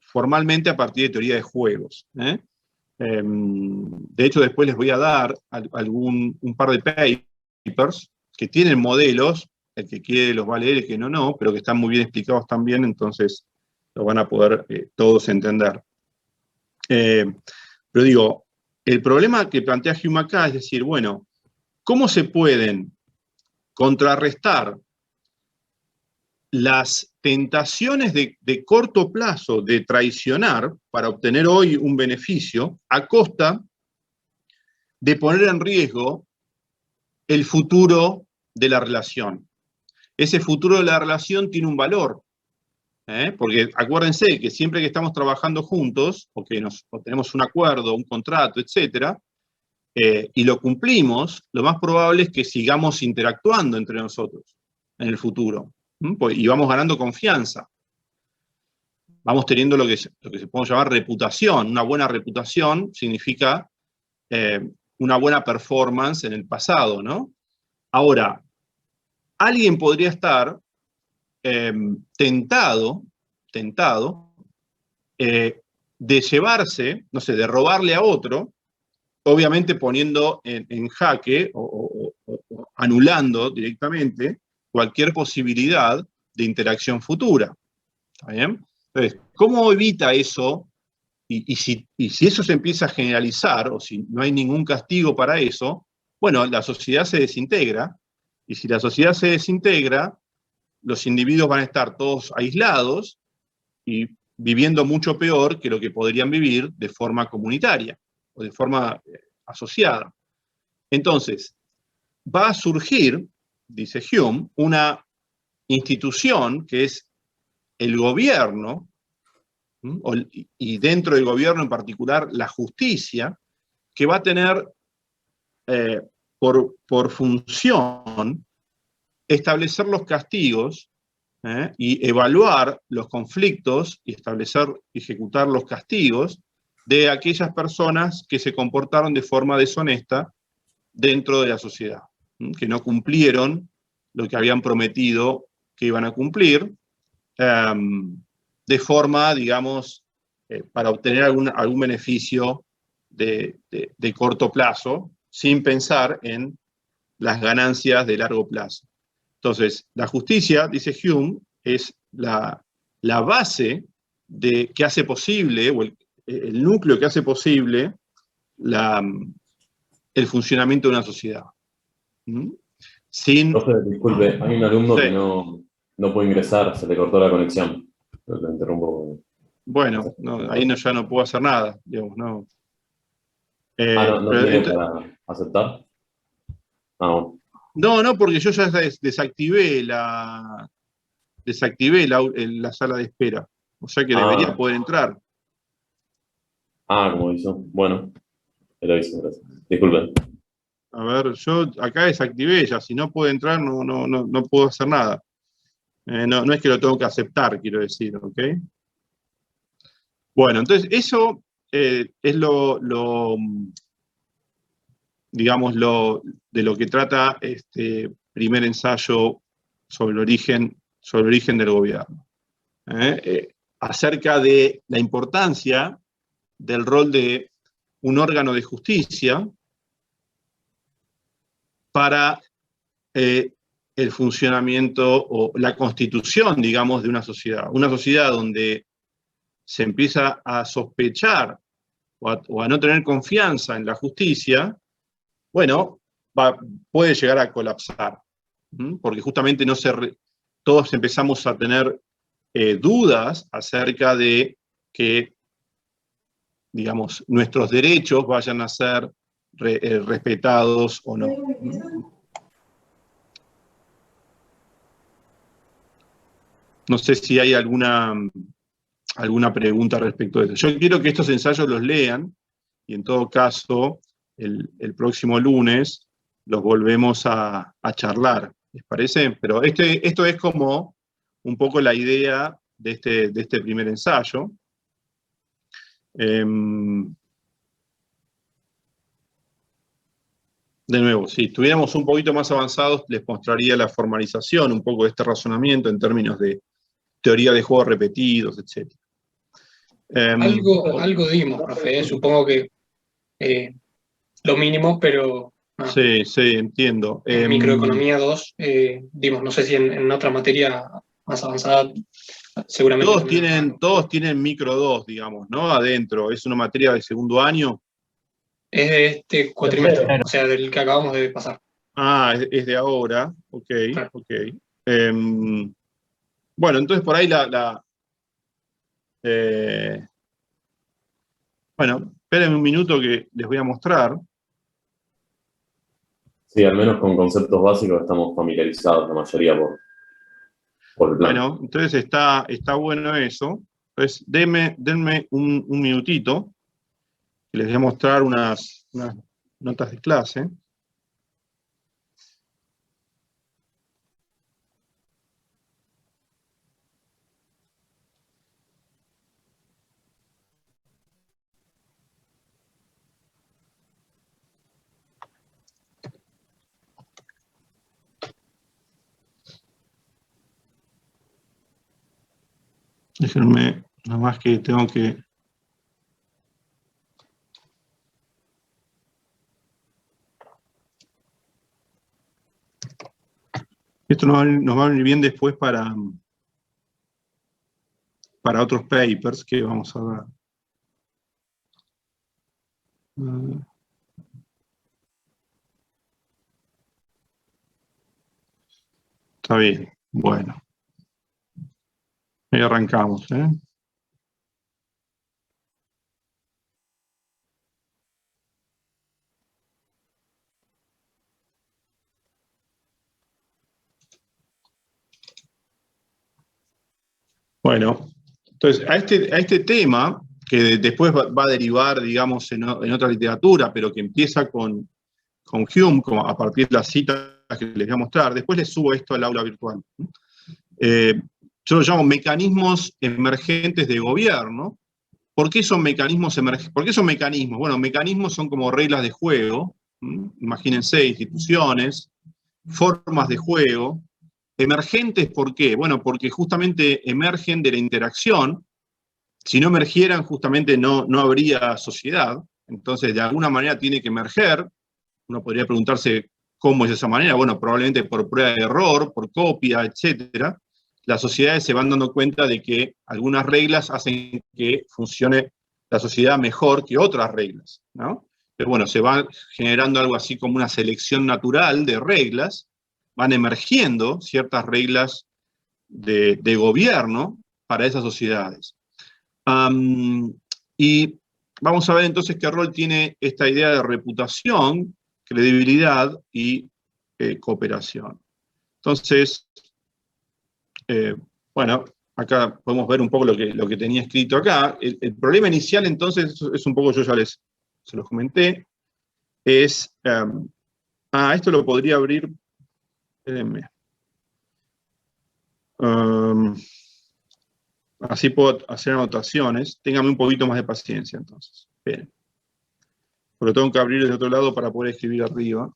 A: formalmente a partir de teoría de juegos. De hecho, después les voy a dar un par de papers que tienen modelos, el que quiere los va a leer, el que no, pero que están muy bien explicados también, entonces lo van a poder todos entender. Pero digo, el problema que plantea Hume acá es decir, bueno, ¿cómo se pueden contrarrestar las tentaciones de corto plazo de traicionar para obtener hoy un beneficio a costa de poner en riesgo el futuro de la relación? Ese futuro de la relación tiene un valor, porque acuérdense que siempre que estamos trabajando juntos, o tenemos un acuerdo, un contrato, etc., y lo cumplimos, lo más probable es que sigamos interactuando entre nosotros en el futuro, y vamos ganando confianza. vamos teniendo lo que se puede llamar reputación. Una buena reputación significa una buena performance en el pasado, ¿no? Ahora, alguien podría estar tentado de llevarse, no sé, de robarle a otro, obviamente poniendo en jaque o anulando directamente cualquier posibilidad de interacción futura. ¿Está bien? Entonces, ¿cómo evita eso? Y si eso se empieza a generalizar, o si no hay ningún castigo para eso, bueno, la sociedad se desintegra, y si la sociedad se desintegra, los individuos van a estar todos aislados y viviendo mucho peor que lo que podrían vivir de forma comunitaria o de forma asociada. Entonces, va a surgir, dice Hume, una institución que es el gobierno, y dentro del gobierno en particular la justicia, que va a tener por función establecer los castigos y evaluar los conflictos y ejecutar los castigos de aquellas personas que se comportaron de forma deshonesta dentro de la sociedad, que no cumplieron lo que habían prometido que iban a cumplir, de forma, digamos, para obtener algún beneficio de corto plazo, sin pensar en las ganancias de largo plazo. Entonces, la justicia, dice Hume, es la base que hace posible, o el núcleo que hace posible el funcionamiento de una sociedad.
B: Profe, disculpe, hay un alumno
A: Sí.
B: que no puede ingresar, se le cortó la conexión. Lo interrumpo.
A: Bueno, ahí ya no puedo hacer nada, digamos, no.
B: ¿No tiene para aceptar?
A: No, porque yo ya desactivé la sala de espera. O sea que debería poder entrar.
B: Como hizo. Bueno, lo hizo, gracias. Disculpen.
A: A ver, yo acá desactivé ya. Si no puede entrar, no puedo hacer nada. No es que lo tengo que aceptar, quiero decir, ¿ok? Bueno, entonces eso es digamos, de lo que trata este primer ensayo sobre el origen del gobierno. Acerca de la importancia del rol de un órgano de justicia para el funcionamiento o la constitución, digamos, de una sociedad. Una sociedad donde se empieza a sospechar o a no tener confianza en la justicia, bueno, puede llegar a colapsar, porque justamente todos empezamos a tener dudas acerca de que, digamos, nuestros derechos vayan a ser respetados o no. No sé si hay alguna pregunta respecto de eso. Yo quiero que estos ensayos los lean, y en todo caso, el próximo lunes los volvemos a charlar, ¿les parece? Pero esto es como un poco la idea de este primer ensayo. De nuevo, si estuviéramos un poquito más avanzados, les mostraría la formalización, un poco de este razonamiento en términos de teoría de juegos repetidos, etc.
H: Algo dimos, profe, supongo que lo mínimo, pero...
A: Sí, entiendo.
H: En microeconomía 2 dimos, no sé si en otra materia más avanzada, seguramente.
A: Todos tienen micro 2, digamos, ¿no? Adentro. ¿Es una materia de segundo año?
H: Es de este cuatrimestre, o sea, del que acabamos de pasar.
A: Es de ahora. Ok, claro. Ok. Bueno, entonces por ahí bueno, espérenme un minuto que les voy a mostrar.
B: Sí, al menos con conceptos básicos estamos familiarizados la mayoría por el plan.
A: Bueno, entonces está bueno eso. Entonces, denme un minutito, que les voy a mostrar unas notas de clase. Déjenme, nada más que tengo que... Esto nos va a venir bien después para otros papers que vamos a ver. Está bien, bueno. Ahí arrancamos, ¿eh? Bueno, entonces a este tema, que después va a derivar, digamos, en otra literatura, pero que empieza con Hume, como a partir de las citas que les voy a mostrar, después les subo esto al aula virtual. Yo lo llamo mecanismos emergentes de gobierno. ¿Por qué son mecanismos emergentes? ¿Por qué son mecanismos? Bueno, mecanismos son como reglas de juego. Imagínense, instituciones, formas de juego. Emergentes, ¿por qué? Bueno, porque justamente emergen de la interacción. Si no emergieran, justamente no habría sociedad. Entonces, de alguna manera tiene que emerger. Uno podría preguntarse cómo es esa manera. Bueno, probablemente por prueba de error, por copia, etc. Las sociedades se van dando cuenta de que algunas reglas hacen que funcione la sociedad mejor que otras reglas, ¿no? Pero bueno, se va generando algo así como una selección natural de reglas, van emergiendo ciertas reglas de gobierno para esas sociedades. Y vamos a ver entonces qué rol tiene esta idea de reputación, credibilidad y cooperación. Entonces, bueno, acá podemos ver un poco lo que tenía escrito acá. El problema inicial, entonces, es un poco, yo ya se los comenté, es... esto lo podría abrir... Espérenme. Así puedo hacer anotaciones. Ténganme un poquito más de paciencia, entonces. Esperen. Pero tengo que abrir desde otro lado para poder escribir arriba.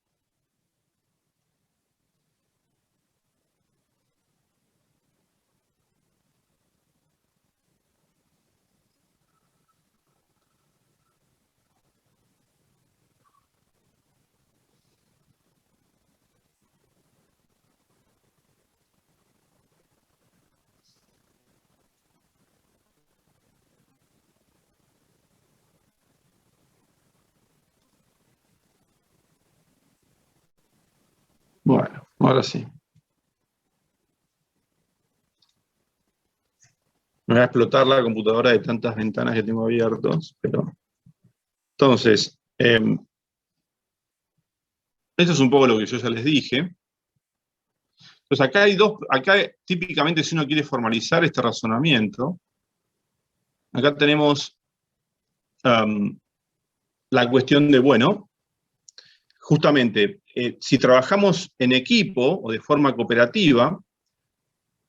A: Bueno, ahora sí. Me va a explotar la computadora de tantas ventanas que tengo abiertas, pero... Entonces, esto es un poco lo que yo ya les dije. Entonces, acá típicamente si uno quiere formalizar este razonamiento, acá tenemos la cuestión de, bueno, justamente, si trabajamos en equipo o de forma cooperativa,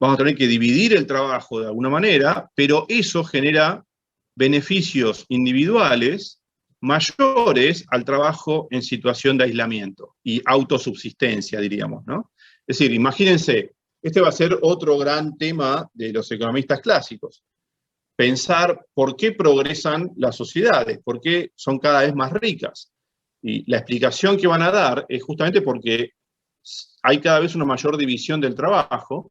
A: vamos a tener que dividir el trabajo de alguna manera, pero eso genera beneficios individuales mayores al trabajo en situación de aislamiento y autosubsistencia, diríamos, ¿no? Es decir, imagínense, este va a ser otro gran tema de los economistas clásicos. Pensar por qué progresan las sociedades, por qué son cada vez más ricas. Y la explicación que van a dar es justamente porque hay cada vez una mayor división del trabajo.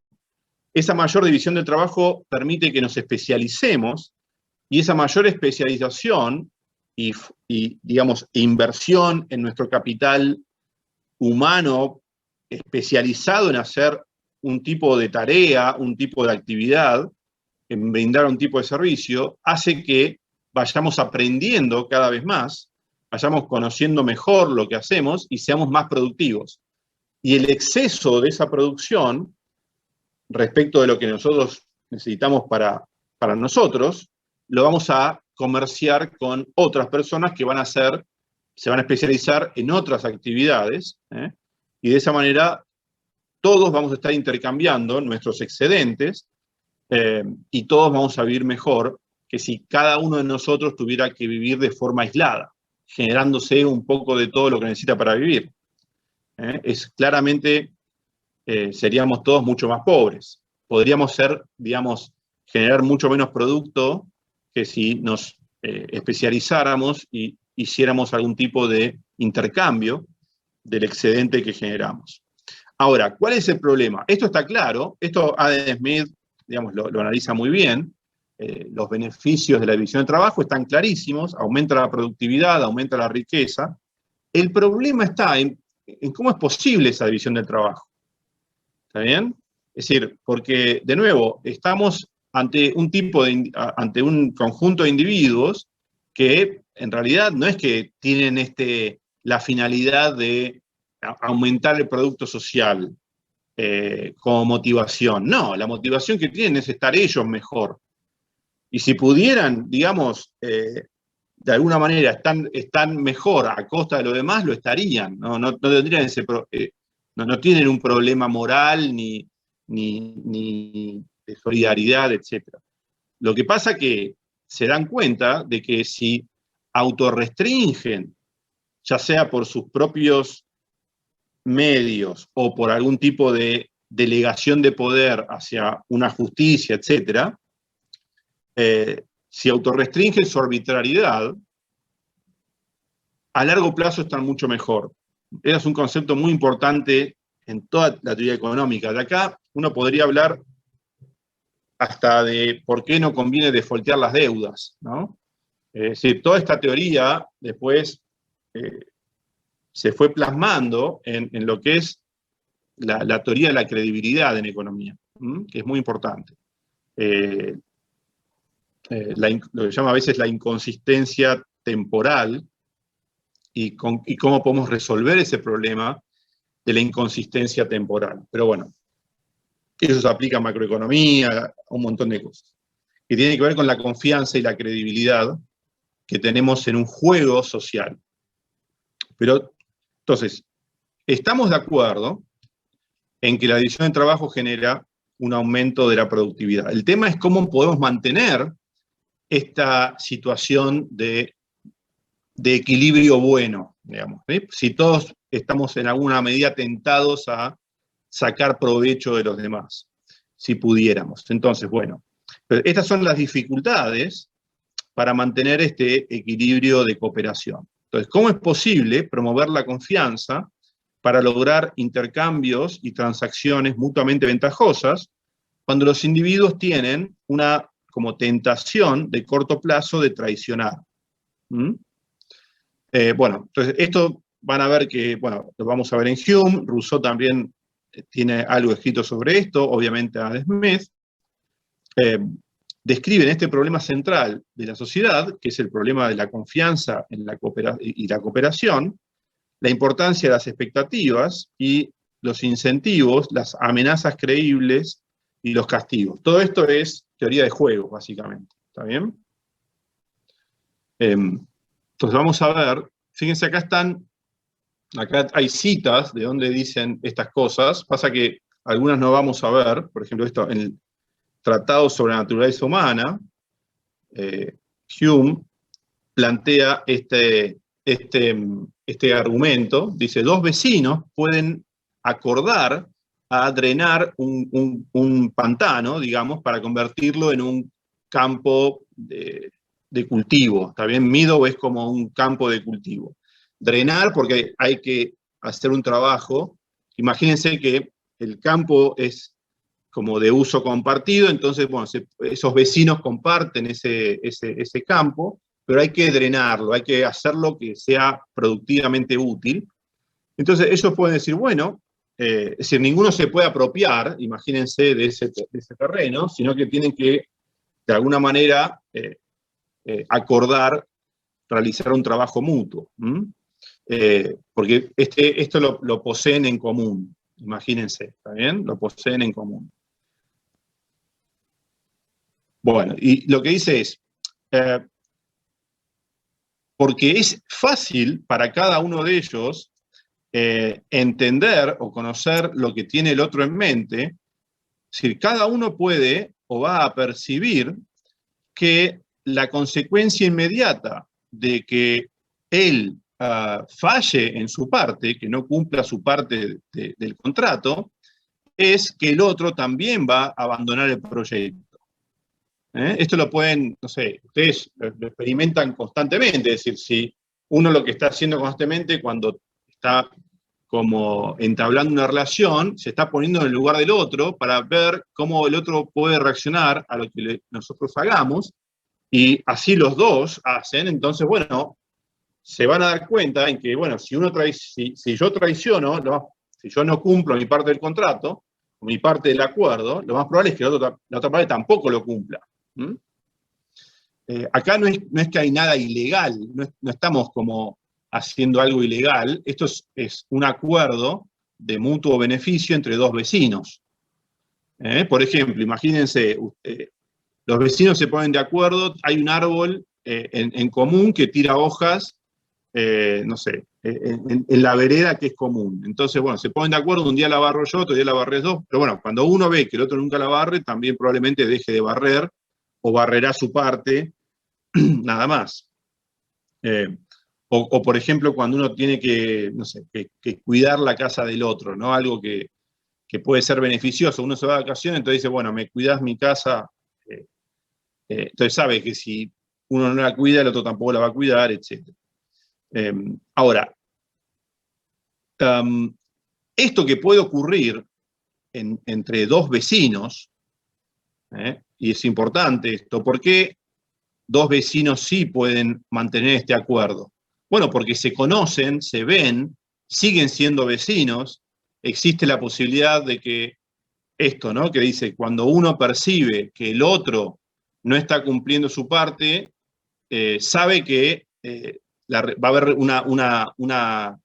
A: Esa mayor división del trabajo permite que nos especialicemos, y esa mayor especialización y digamos, inversión en nuestro capital humano especializado en hacer un tipo de tarea, un tipo de actividad, en brindar un tipo de servicio, hace que vayamos aprendiendo cada vez más, vayamos conociendo mejor lo que hacemos y seamos más productivos. Y el exceso de esa producción, respecto de lo que nosotros necesitamos para nosotros, lo vamos a comerciar con otras personas que se van a especializar en otras actividades, y de esa manera todos vamos a estar intercambiando nuestros excedentes, y todos vamos a vivir mejor que si cada uno de nosotros tuviera que vivir de forma aislada, generándose un poco de todo lo que necesita para vivir. Claramente seríamos todos mucho más pobres. Podríamos ser, digamos, generar mucho menos producto que si nos especializáramos y hiciéramos algún tipo de intercambio del excedente que generamos. Ahora, ¿cuál es el problema? Esto está claro, esto Adam Smith, digamos, lo analiza muy bien, los beneficios de la división de trabajo están clarísimos, aumenta la productividad, aumenta la riqueza. El problema está en cómo es posible esa división del trabajo. ¿Está bien? Es decir, porque, de nuevo, estamos ante un conjunto de individuos que en realidad no es que tienen la finalidad de aumentar el producto social como motivación. No, la motivación que tienen es estar ellos mejor. Y si pudieran, digamos, de alguna manera están mejor a costa de lo demás, lo estarían. No tendrían no tienen un problema moral ni de solidaridad, etc. Lo que pasa es que se dan cuenta de que si autorrestringen, ya sea por sus propios medios o por algún tipo de delegación de poder hacia una justicia, etc., si autorrestringen su arbitrariedad, a largo plazo están mucho mejor. Ese es un concepto muy importante en toda la teoría económica. De acá uno podría hablar hasta de por qué no conviene defaultear las deudas, ¿no? Es decir, toda esta teoría después se fue plasmando en lo que es la teoría de la credibilidad en economía, que es muy importante. Lo que llama a veces la inconsistencia temporal y cómo podemos resolver ese problema de la inconsistencia temporal. Pero bueno, eso se aplica a macroeconomía, a un montón de cosas, que tiene que ver con la confianza y la credibilidad que tenemos en un juego social. Pero, entonces, estamos de acuerdo en que la división de trabajo genera un aumento de la productividad. El tema es cómo podemos mantener esta situación de equilibrio bueno, digamos, ¿sí? Si todos estamos en alguna medida tentados a sacar provecho de los demás, si pudiéramos. Entonces, bueno, estas son las dificultades para mantener este equilibrio de cooperación. Entonces, ¿cómo es posible promover la confianza para lograr intercambios y transacciones mutuamente ventajosas cuando los individuos tienen una como tentación de corto plazo de traicionar? Bueno, entonces esto van a ver que, bueno, lo vamos a ver en Hume. Rousseau también tiene algo escrito sobre esto, obviamente Adam Smith. Describen este problema central de la sociedad, que es el problema de la confianza en la cooperación, la importancia de las expectativas y los incentivos, las amenazas creíbles y los castigos. Todo esto es teoría de juegos, básicamente. ¿Está bien? Entonces vamos a ver, fíjense, acá hay citas de donde dicen estas cosas. Pasa que algunas no vamos a ver, por ejemplo, esto en el Tratado sobre la Naturaleza Humana, Hume plantea este argumento. Dice, dos vecinos pueden acordar a drenar un pantano, digamos, para convertirlo en un campo de cultivo. ¿Está bien? Meadow es como un campo de cultivo. Drenar porque hay que hacer un trabajo. Imagínense que el campo es como de uso compartido, entonces, bueno, esos vecinos comparten ese campo, pero hay que drenarlo, hay que hacerlo que sea productivamente útil. Entonces ellos pueden decir, bueno, es decir, ninguno se puede apropiar, imagínense, de ese terreno, sino que tienen que, de alguna manera, acordar, realizar un trabajo mutuo. Porque esto lo poseen en común, imagínense, ¿está bien? Lo poseen en común. Bueno, y lo que dice es, porque es fácil para cada uno de ellos entender o conocer lo que tiene el otro en mente, es decir, cada uno puede o va a percibir que la consecuencia inmediata de que él falle en su parte, que no cumpla su parte del contrato, es que el otro también va a abandonar el proyecto. Esto lo pueden, no sé, ustedes lo experimentan constantemente, es decir, si uno lo que está haciendo constantemente cuando está como entablando una relación, se está poniendo en el lugar del otro para ver cómo el otro puede reaccionar a lo que nosotros hagamos, y así los dos hacen. Entonces, bueno, se van a dar cuenta en que, bueno, si yo traiciono, si yo no cumplo mi parte del contrato, mi parte del acuerdo, lo más probable es que la otra parte tampoco lo cumpla. Acá no es que hay nada ilegal, no estamos como haciendo algo ilegal, esto es un acuerdo de mutuo beneficio entre dos vecinos. Por ejemplo, imagínense, los vecinos se ponen de acuerdo, hay un árbol en común que tira hojas, no sé, en la vereda que es común. Entonces, bueno, se ponen de acuerdo, un día la barro yo, otro día la barres dos, pero bueno, cuando uno ve que el otro nunca la barre, también probablemente deje de barrer, o barrerá su parte, nada más. O por ejemplo, cuando uno tiene que, no sé, que cuidar la casa del otro, ¿no? Algo que puede ser beneficioso. Uno se va de vacaciones, entonces dice, bueno, me cuidas mi casa. Entonces sabe que si uno no la cuida, el otro tampoco la va a cuidar, etc. Ahora, esto que puede ocurrir entre dos vecinos, y es importante esto, ¿por qué dos vecinos sí pueden mantener este acuerdo? Bueno, porque se conocen, se ven, siguen siendo vecinos, existe la posibilidad de que esto, ¿no? Que dice, cuando uno percibe que el otro no está cumpliendo su parte, sabe que va a haber una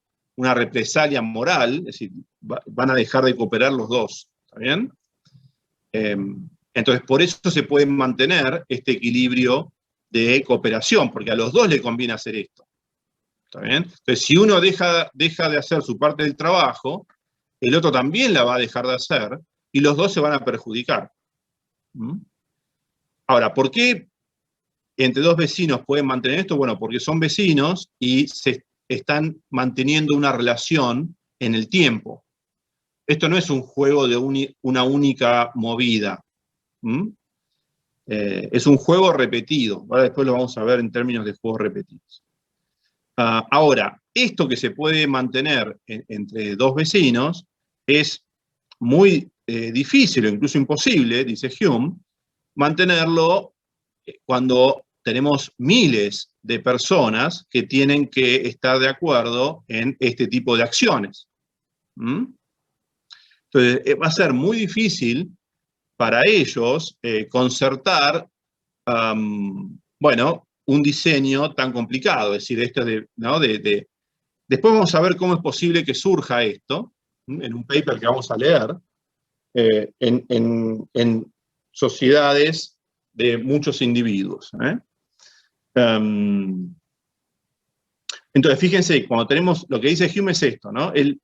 A: represalia moral, es decir, van a dejar de cooperar los dos, ¿está bien? Entonces, por eso se puede mantener este equilibrio de cooperación, porque a los dos le conviene hacer esto, ¿está bien? Entonces, si uno deja de hacer su parte del trabajo, el otro también la va a dejar de hacer, y los dos se van a perjudicar. Ahora, ¿por qué entre dos vecinos pueden mantener esto? Bueno, porque son vecinos y se están manteniendo una relación en el tiempo. Esto no es un juego de una única movida. Es un juego repetido. Ahora después lo vamos a ver en términos de juegos repetidos. Ahora, esto que se puede mantener entre dos vecinos es muy difícil o incluso imposible, dice Hume, mantenerlo cuando tenemos miles de personas que tienen que estar de acuerdo en este tipo de acciones. Entonces, va a ser muy difícil para ellos concertar, bueno, un diseño tan complicado. Es decir, esto después vamos a ver cómo es posible que surja esto, en un paper que vamos a leer, en sociedades de muchos individuos. Entonces, fíjense, cuando tenemos, lo que dice Hume es esto, ¿no? Él,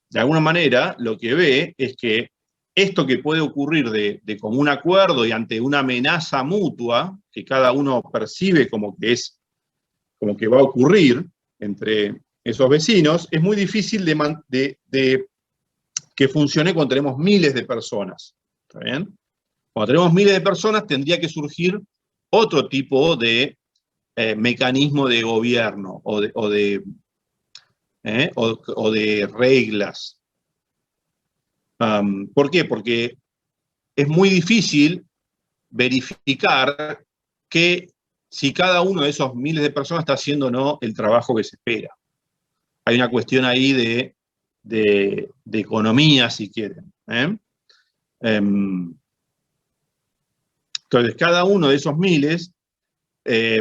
A: de alguna manera, lo que ve es que esto que puede ocurrir de común acuerdo y ante una amenaza mutua, que cada uno percibe como que va a ocurrir entre esos vecinos, es muy difícil de que funcione cuando tenemos miles de personas. ¿Está bien? Cuando tenemos miles de personas tendría que surgir otro tipo de mecanismo de gobierno o de reglas. ¿Por qué? Porque es muy difícil verificar que si cada uno de esos miles de personas está haciendo o no el trabajo que se espera. Hay una cuestión ahí de economía, si quieren. Entonces, cada uno de esos miles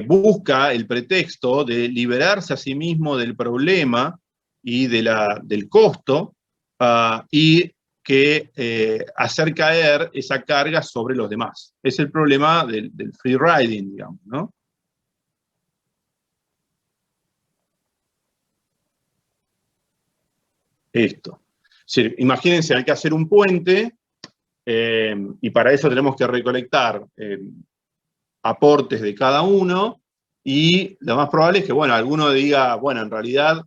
A: busca el pretexto de liberarse a sí mismo del problema y del costo, y que hacer caer esa carga sobre los demás. Es el problema del free riding, digamos, ¿no? Esto. Imagínense, hay que hacer un puente, y para eso tenemos que recolectar aportes de cada uno, y lo más probable es que, bueno, alguno diga, bueno, en realidad,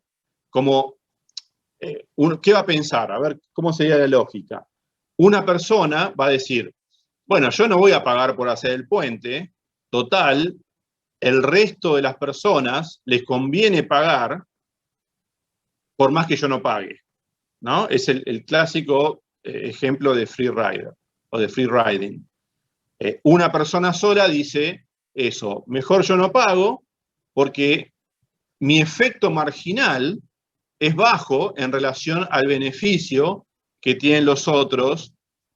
A: ¿qué va a pensar? A ver, ¿cómo sería la lógica? Una persona va a decir, bueno, yo no voy a pagar por hacer el puente, total, el resto de las personas les conviene pagar por más que yo no pague, ¿no? Es el clásico ejemplo de free rider o de free riding. Una persona sola dice eso, mejor yo no pago porque mi efecto marginal es bajo en relación al beneficio que tienen los otros.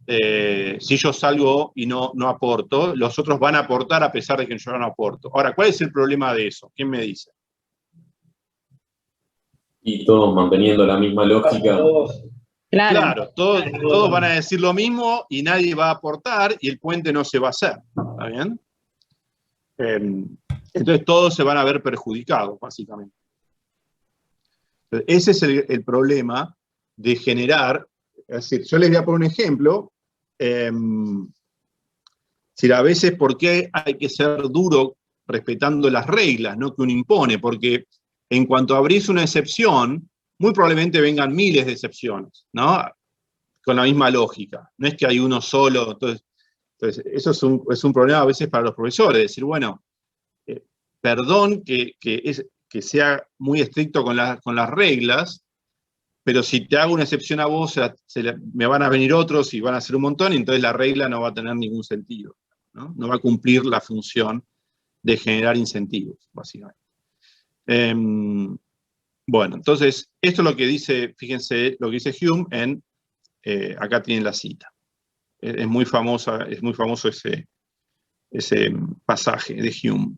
A: Si yo salgo y no aporto, los otros van a aportar a pesar de que yo no aporto. Ahora, ¿cuál es el problema de eso? ¿Quién me dice?
B: Y todos manteniendo la misma lógica.
A: Claro, todos van a decir lo mismo y nadie va a aportar y el puente no se va a hacer. ¿Está bien? Entonces todos se van a ver perjudicados, básicamente. Ese es el problema de generar. Es decir, yo les voy a poner un ejemplo. A veces, ¿por qué hay que ser duro respetando las reglas, no que uno impone? Porque en cuanto abrís una excepción, muy probablemente vengan miles de excepciones, ¿no? Con la misma lógica. No es que hay uno solo. Entonces eso es un problema a veces para los profesores. Decir, bueno, perdón que sea muy estricto con las reglas, pero si te hago una excepción a vos, me van a venir otros y van a hacer un montón, y entonces la regla no va a tener ningún sentido, ¿no? No va a cumplir la función de generar incentivos, básicamente. Bueno, entonces, esto es lo que dice, fíjense, lo que dice Hume acá tienen la cita. Es muy famoso ese pasaje de Hume.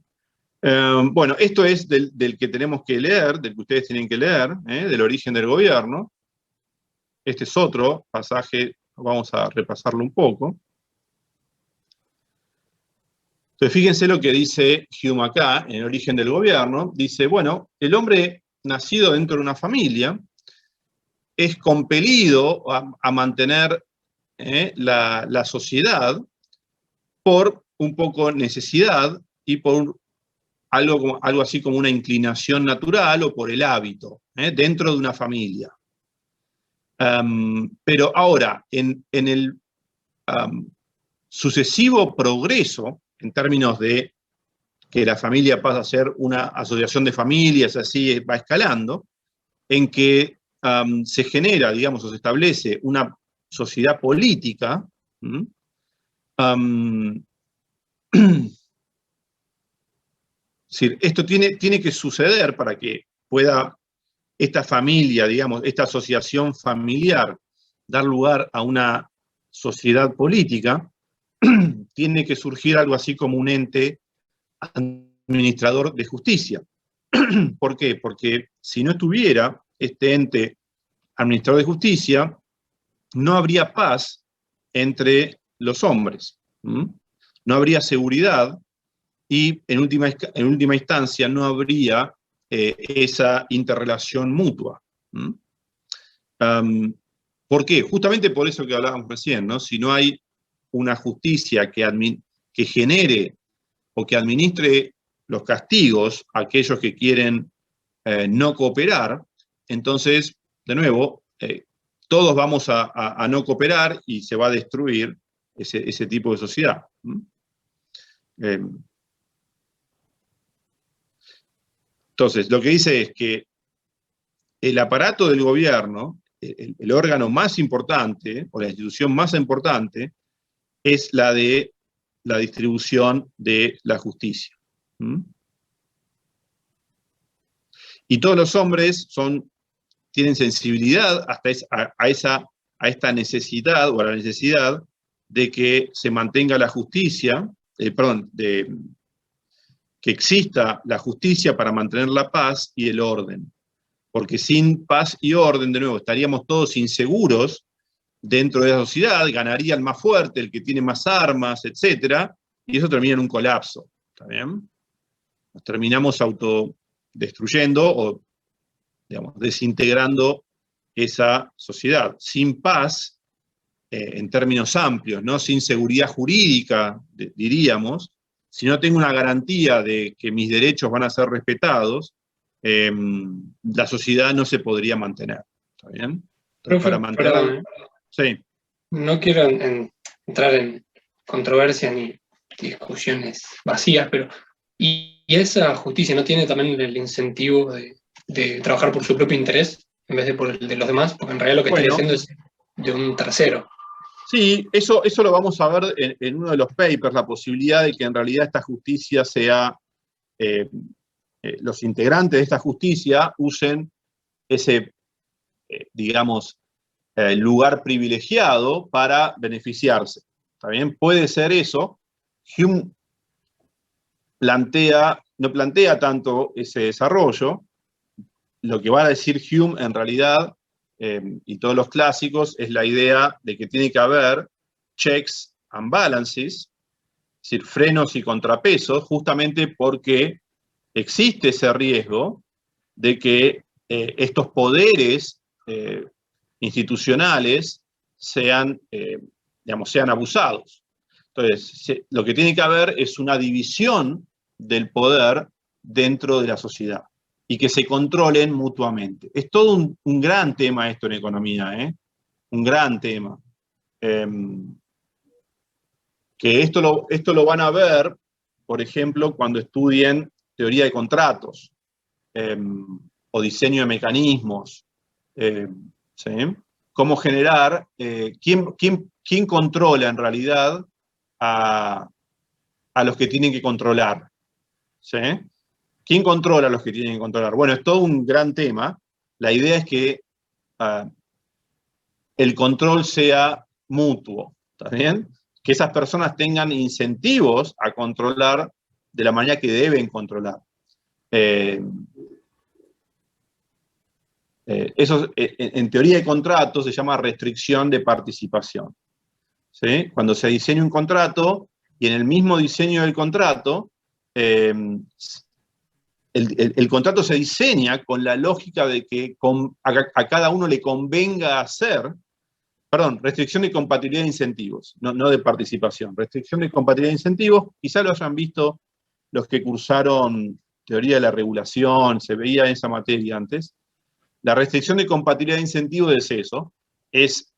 A: Bueno, esto es del que tenemos que leer, del que ustedes tienen que leer, del origen del gobierno. Este es otro pasaje, vamos a repasarlo un poco. Entonces, fíjense lo que dice Hume acá, en el origen del gobierno. Dice, bueno, el hombre nacido dentro de una familia es compelido a mantener la sociedad por un poco necesidad y por algo así como una inclinación natural o por el hábito, dentro de una familia. Pero ahora, en el sucesivo progreso, en términos de que la familia pasa a ser una asociación de familias, así va escalando, en que se genera, digamos, o se establece una sociedad política, es decir, esto tiene que suceder para que pueda esta familia, digamos, esta asociación familiar, dar lugar a una sociedad política. Tiene que surgir algo así como un ente administrador de justicia. ¿Por qué? Porque si no estuviera este ente administrador de justicia, no habría paz entre los hombres. No habría seguridad y en última instancia no habría esa interrelación mutua. ¿Por qué? Justamente por eso que hablábamos recién, ¿no? Si no hay una justicia que genere o que administre los castigos a aquellos que quieren no cooperar, entonces, de nuevo, todos vamos a no cooperar y se va a destruir ese tipo de sociedad. Entonces, lo que dice es que el aparato del gobierno, el órgano más importante, o la institución más importante, es la de la distribución de la justicia. Y todos los hombres tienen sensibilidad a esta necesidad, o a la necesidad de que se mantenga la justicia, que exista la justicia para mantener la paz y el orden. Porque sin paz y orden, de nuevo, estaríamos todos inseguros dentro de la sociedad, ganaría el más fuerte, el que tiene más armas, etc. Y eso termina en un colapso. ¿Está bien? Nos terminamos autodestruyendo o, digamos, desintegrando esa sociedad. Sin paz, en términos amplios, ¿no? Sin seguridad jurídica, diríamos, si no tengo una garantía de que mis derechos van a ser respetados, la sociedad no se podría mantener. ¿Está bien? Entonces,
H: Profe,
A: para mantener...
H: perdón,
A: Sí.
H: no quiero entrar en controversias ni discusiones vacías, pero ¿y esa justicia no tiene también el incentivo de trabajar por su propio interés en vez de por el de los demás? Porque en realidad lo que estaría haciendo es de un tercero.
A: Sí, eso lo vamos a ver en uno de los papers, la posibilidad de que en realidad esta justicia sea, los integrantes de esta justicia usen ese, digamos, lugar privilegiado para beneficiarse. ¿Está bien? Puede ser eso. Hume no plantea tanto ese desarrollo. Lo que va a decir Hume en realidad, y todos los clásicos, es la idea de que tiene que haber checks and balances, es decir, frenos y contrapesos, justamente porque existe ese riesgo de que estos poderes institucionales sean abusados. Entonces, lo que tiene que haber es una división del poder dentro de la sociedad y que se controlen mutuamente. Es todo un gran tema esto en economía, un gran tema. Que esto lo van a ver, por ejemplo, cuando estudien teoría de contratos o diseño de mecanismos. ¿Sí? Cómo generar, quién controla en realidad a los que tienen que controlar. ¿Sí? ¿Quién controla a los que tienen que controlar? Bueno, es todo un gran tema. La idea es que el control sea mutuo, ¿está bien? Que esas personas tengan incentivos a controlar de la manera que deben controlar. Eso en teoría de contratos se llama restricción de participación. ¿Sí? Cuando se diseña un contrato y en el mismo diseño del contrato, el contrato se diseña con la lógica de que a cada uno le convenga hacer, restricción de compatibilidad de incentivos, no de participación, restricción de compatibilidad de incentivos, quizá lo hayan visto los que cursaron teoría de la regulación, se veía en esa materia antes. La restricción de compatibilidad de incentivos es eso, es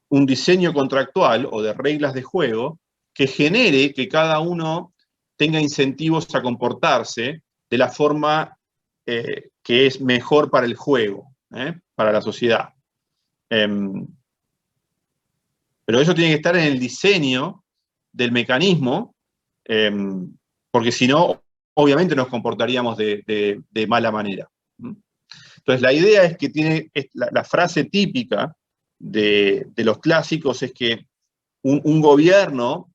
A: un diseño contractual o de reglas de juego que genere que cada uno tenga incentivos a comportarse de la forma que es mejor para el juego, para la sociedad. Pero eso tiene que estar en el diseño del mecanismo, porque si no, obviamente nos comportaríamos de mala manera. Entonces, la idea es que la frase típica de los clásicos es que un gobierno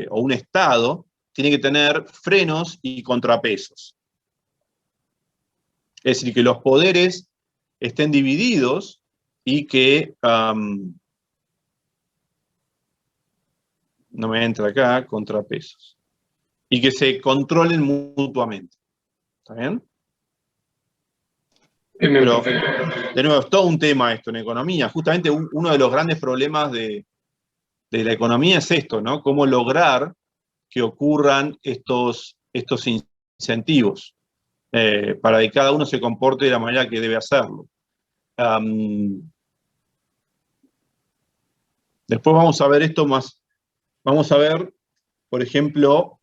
A: o un Estado tiene que tener frenos y contrapesos. Es decir, que los poderes estén divididos y que, no me entra acá, contrapesos, y que se controlen mutuamente. ¿Está bien? Pero, de nuevo, es todo un tema esto en economía. Justamente uno de los grandes problemas de la economía es esto, ¿no? Cómo lograr que ocurran estos incentivos para que cada uno se comporte de la manera que debe hacerlo. Después vamos a ver esto más. Vamos a ver, por ejemplo,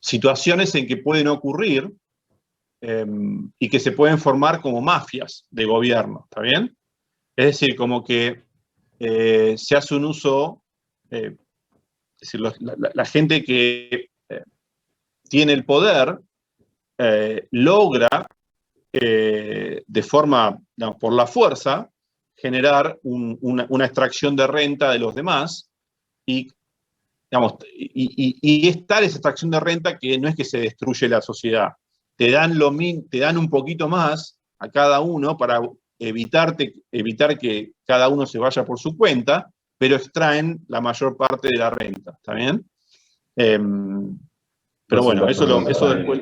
A: situaciones en que pueden ocurrir y que se pueden formar como mafias de gobierno, ¿está bien? Es decir, como que se hace un uso, es decir, la gente que tiene el poder logra de forma, digamos, por la fuerza, generar una extracción de renta de los demás y es tal esa extracción de renta que no es que se destruye la sociedad. Te dan un poquito más a cada uno para evitar que cada uno se vaya por su cuenta, pero extraen la mayor parte de la renta, ¿está bien? Pero bueno, eso después...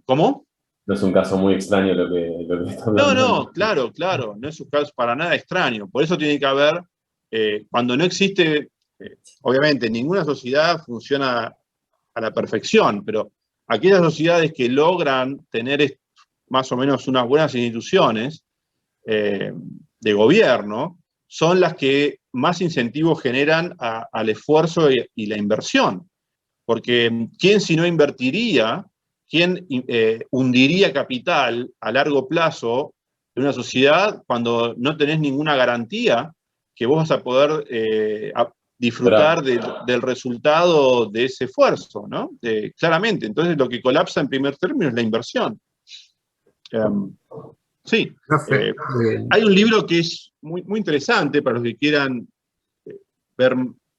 A: ¿Cómo?
B: No es un caso muy extraño lo que está hablando.
A: No, claro, no es un caso para nada extraño. Por eso tiene que haber, cuando no existe, obviamente ninguna sociedad funciona a la perfección, pero aquellas sociedades que logran tener más o menos unas buenas instituciones de gobierno, son las que más incentivos generan al esfuerzo y la inversión. Porque ¿quién si no invertiría, quién hundiría capital a largo plazo de una sociedad cuando no tenés ninguna garantía que vos vas a poder disfrutar del resultado de ese esfuerzo, ¿no? Claramente, entonces lo que colapsa en primer término es la inversión. Sí, hay un libro que es muy, muy interesante para los que quieran ver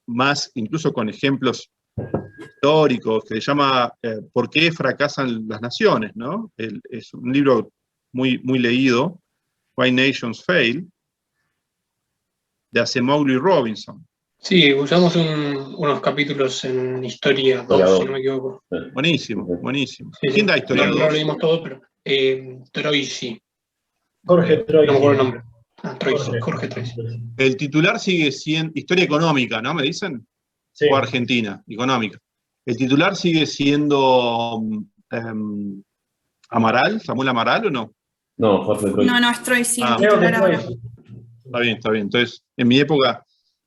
A: más, incluso con ejemplos históricos, que se llama ¿Por qué fracasan las naciones?, ¿no? Es un libro muy, muy leído, Why Nations Fail, de Acemoglu y Robinson.
H: Sí, usamos unos capítulos en Historia 2, si no me equivoco.
A: Buenísimo, buenísimo.
H: Sí,
A: ¿Quién da Historia 2?
H: No lo leímos todo, pero Troisi.
I: Jorge Troisi.
H: No me acuerdo el nombre. Troisi, Jorge Troisi.
A: El titular sigue siendo Historia Económica, ¿no? ¿Me dicen?
I: Sí.
A: O Argentina, Económica. El titular sigue siendo Amaral, Samuel Amaral, ¿o no?
B: No, Jorge Troisi.
J: No, es Troisi.
I: Creo que es Troisi.
A: Está bien, está bien. Entonces, en mi época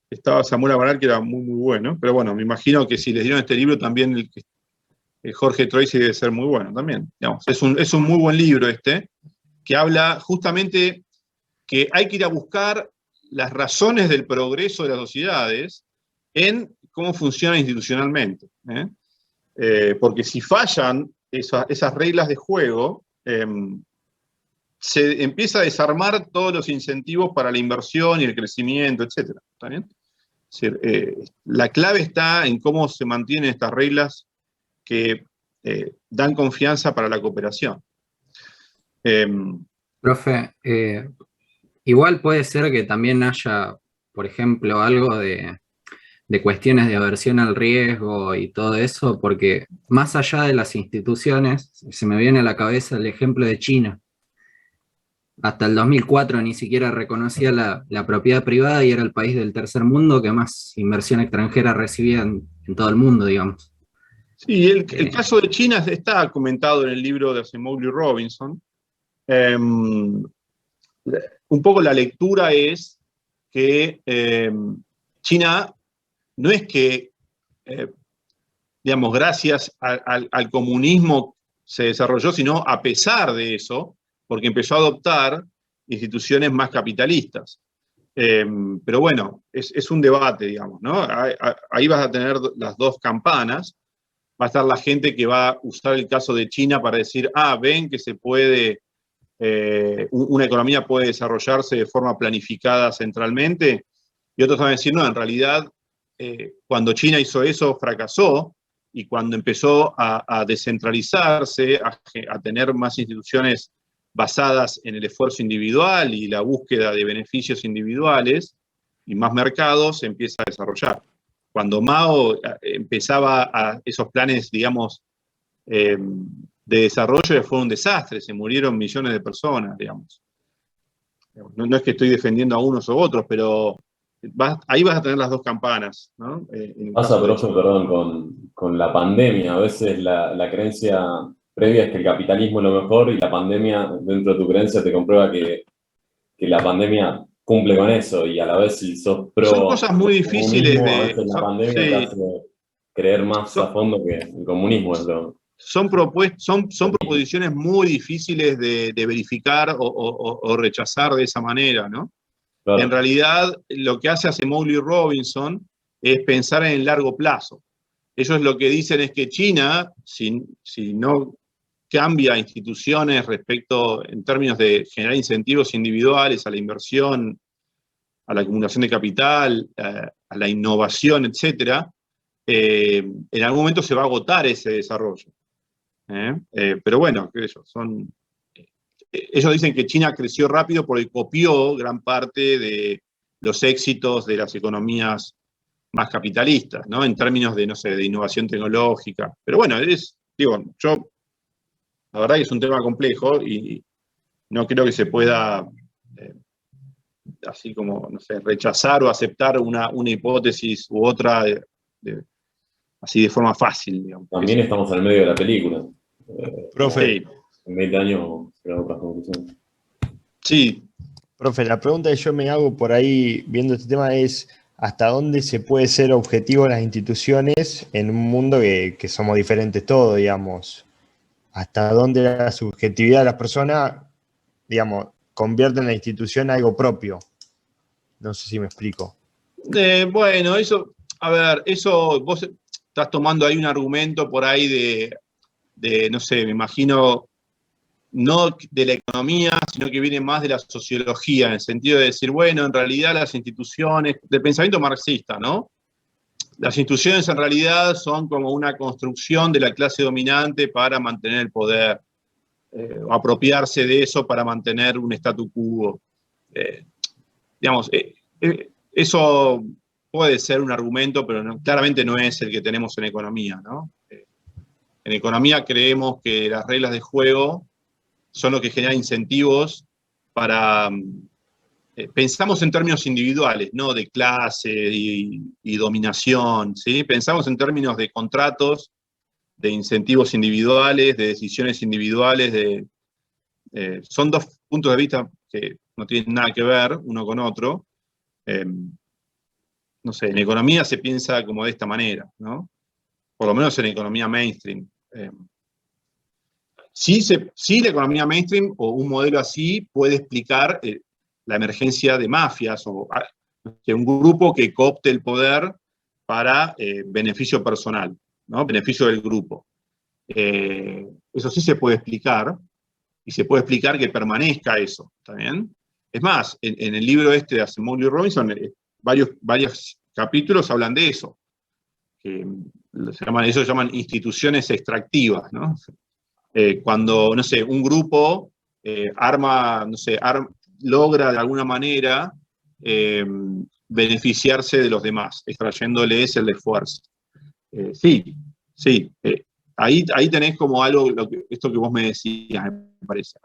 A: estaba Samuel Amaral, que era muy, muy bueno. Pero bueno, me imagino que si les dieron este libro, también el Jorge Troisi debe ser muy bueno también. Digamos, es un muy buen libro que habla justamente que hay que ir a buscar las razones del progreso de las sociedades en cómo funcionan institucionalmente. Porque si fallan esas reglas de juego, se empieza a desarmar todos los incentivos para la inversión y el crecimiento, etc. ¿Está bien? Es decir, la clave está en cómo se mantienen estas reglas que dan confianza para la cooperación.
D: Profe, igual puede ser que también haya, por ejemplo, algo de cuestiones de aversión al riesgo y todo eso, porque más allá de las instituciones, se me viene a la cabeza el ejemplo de China. Hasta el 2004 ni siquiera reconocía la propiedad privada y era el país del tercer mundo que más inversión extranjera recibía en todo el mundo, digamos.
A: Sí, el caso de China está comentado en el libro de Acemoglu y Robinson. Un poco la lectura es que China no es que, digamos, gracias al comunismo se desarrolló, sino a pesar de eso, porque empezó a adoptar instituciones más capitalistas. Pero bueno, es un debate, digamos, ¿no? Ahí vas a tener las dos campanas. Va a estar la gente que va a usar el caso de China para decir, ven que se puede, una economía puede desarrollarse de forma planificada centralmente, y otros van a decir, no, en realidad, cuando China hizo eso, fracasó, y cuando empezó a descentralizarse, a tener más instituciones basadas en el esfuerzo individual y la búsqueda de beneficios individuales, y más mercados, se empieza a desarrollar. Cuando Mao empezaba esos planes, digamos, de desarrollo, fue un desastre, se murieron millones de personas, digamos. No es que estoy defendiendo a unos u otros, pero ahí vas a tener las dos campanas, ¿no?
B: Pasa, profe, perdón, con la pandemia. A veces la creencia previa es que el capitalismo es lo mejor y la pandemia, dentro de tu creencia, te comprueba que la pandemia cumple con eso, y a la vez si sos pro...
A: Son cosas muy difíciles
B: a veces la pandemia te hace creer más a fondo que el comunismo es lo...
A: Son proposiciones muy difíciles de verificar o rechazar de esa manera, ¿no? Claro. En realidad, lo que hace Acemoglu y Robinson es pensar en el largo plazo. Ellos lo que dicen es que China, si no cambia instituciones en términos de generar incentivos individuales a la inversión, a la acumulación de capital, a la innovación, etc., en algún momento se va a agotar ese desarrollo. Pero bueno, ellos dicen que China creció rápido porque copió gran parte de los éxitos de las economías más capitalistas, ¿no? En términos de, no sé, de innovación tecnológica. Pero bueno, la verdad que es un tema complejo y no creo que se pueda, así como, no sé, rechazar o aceptar una hipótesis u otra así de forma fácil, digamos.
B: También estamos en el medio de la película.
E: Profe.
B: En 20 años serán otras conclusiones.
A: Sí.
E: Profe, la pregunta que yo me hago por ahí viendo este tema es ¿hasta dónde se puede ser objetivo en las instituciones en un mundo que somos diferentes todos, digamos? ¿Hasta dónde la subjetividad de las personas, digamos, convierte en la institución algo propio? No sé si me explico.
A: Bueno, eso, a ver, eso vos estás tomando ahí un argumento por ahí no sé, me imagino, no de la economía, sino que viene más de la sociología, en el sentido de decir, bueno, en realidad las instituciones, del pensamiento marxista, ¿no? Las instituciones en realidad son como una construcción de la clase dominante para mantener el poder, o apropiarse de eso para mantener un statu quo. Digamos, eso puede ser un argumento, pero claramente no es el que tenemos en economía, ¿no? En economía creemos que las reglas de juego son lo que genera incentivos para... pensamos en términos individuales, no de clase y dominación, ¿sí? Pensamos en términos de contratos, de incentivos individuales, de decisiones individuales, son dos puntos de vista que no tienen nada que ver uno con otro. No sé, en economía se piensa como de esta manera, ¿no? Por lo menos en economía mainstream. Sí, la economía mainstream o un modelo así puede explicar la emergencia de mafias o que un grupo que coopte el poder para beneficio personal, ¿no? Beneficio del grupo. Eso sí se puede explicar, y se puede explicar que permanezca eso, ¿está bien? Es más, en el libro este de Asimov y Robinson, varios capítulos hablan de eso. Eso se llaman instituciones extractivas, ¿no? Cuando, no sé, un grupo logra de alguna manera beneficiarse de los demás, extrayéndoles el esfuerzo. Sí. Ahí tenés como algo, esto que vos me decías, me parece.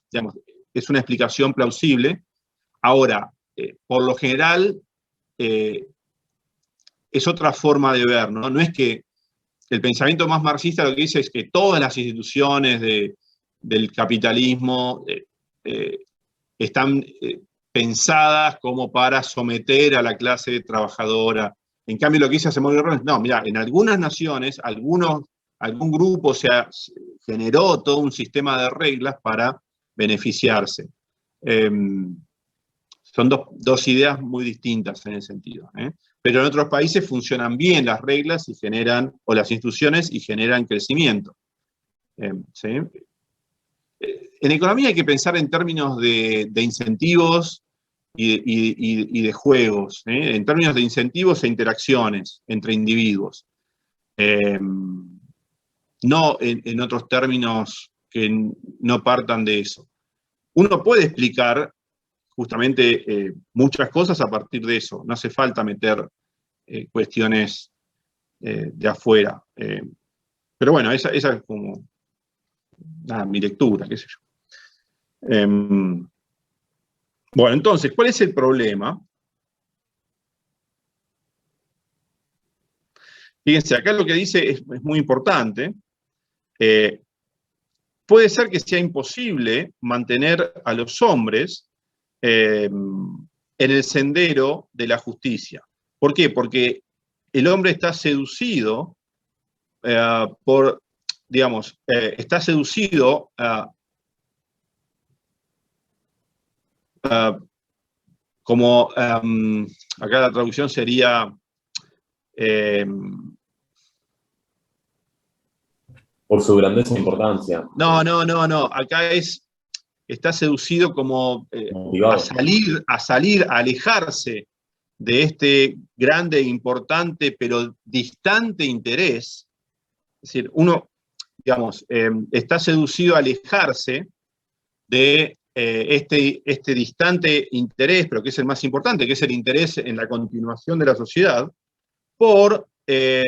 A: Digamos, es una explicación plausible. Ahora, por lo general, es otra forma de ver, ¿no? No es que el pensamiento más marxista lo que dice es que todas las instituciones del capitalismo están pensadas como para someter a la clase trabajadora. En cambio, lo que dice Asimov y Robinson, no, mira, en algunas naciones, algún grupo generó todo un sistema de reglas para beneficiarse. Son dos ideas muy distintas en ese sentido, ¿eh? Pero en otros países funcionan bien las reglas o las instituciones y generan crecimiento. ¿Sí? En economía hay que pensar en términos de incentivos y de juegos, ¿eh? En términos de incentivos e interacciones entre individuos. No en otros términos que no partan de eso. Uno puede explicar justamente muchas cosas a partir de eso. No hace falta meter cuestiones de afuera. Pero bueno, esa es como mi lectura, qué sé yo. Bueno, entonces, ¿cuál es el problema? Fíjense, acá lo que dice es muy importante. Puede ser que sea imposible mantener a los hombres en el sendero de la justicia. ¿Por qué? Porque el hombre está seducido está seducido como, acá la traducción sería
B: por su grandeza e importancia.
A: No, acá está seducido como a alejarse de este grande, importante, pero distante interés. Es decir, uno, digamos, está seducido a alejarse de este distante interés, pero que es el más importante, que es el interés en la continuación de la sociedad, por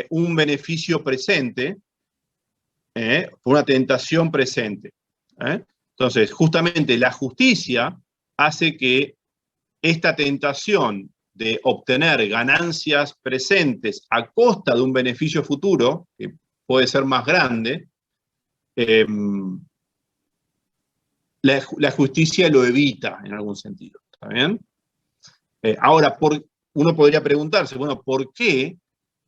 A: un beneficio presente, por una tentación presente. Entonces, justamente la justicia hace que esta tentación de obtener ganancias presentes a costa de un beneficio futuro, que puede ser más grande, la justicia lo evita en algún sentido. ¿Está bien? Ahora, uno podría preguntarse, bueno, ¿por qué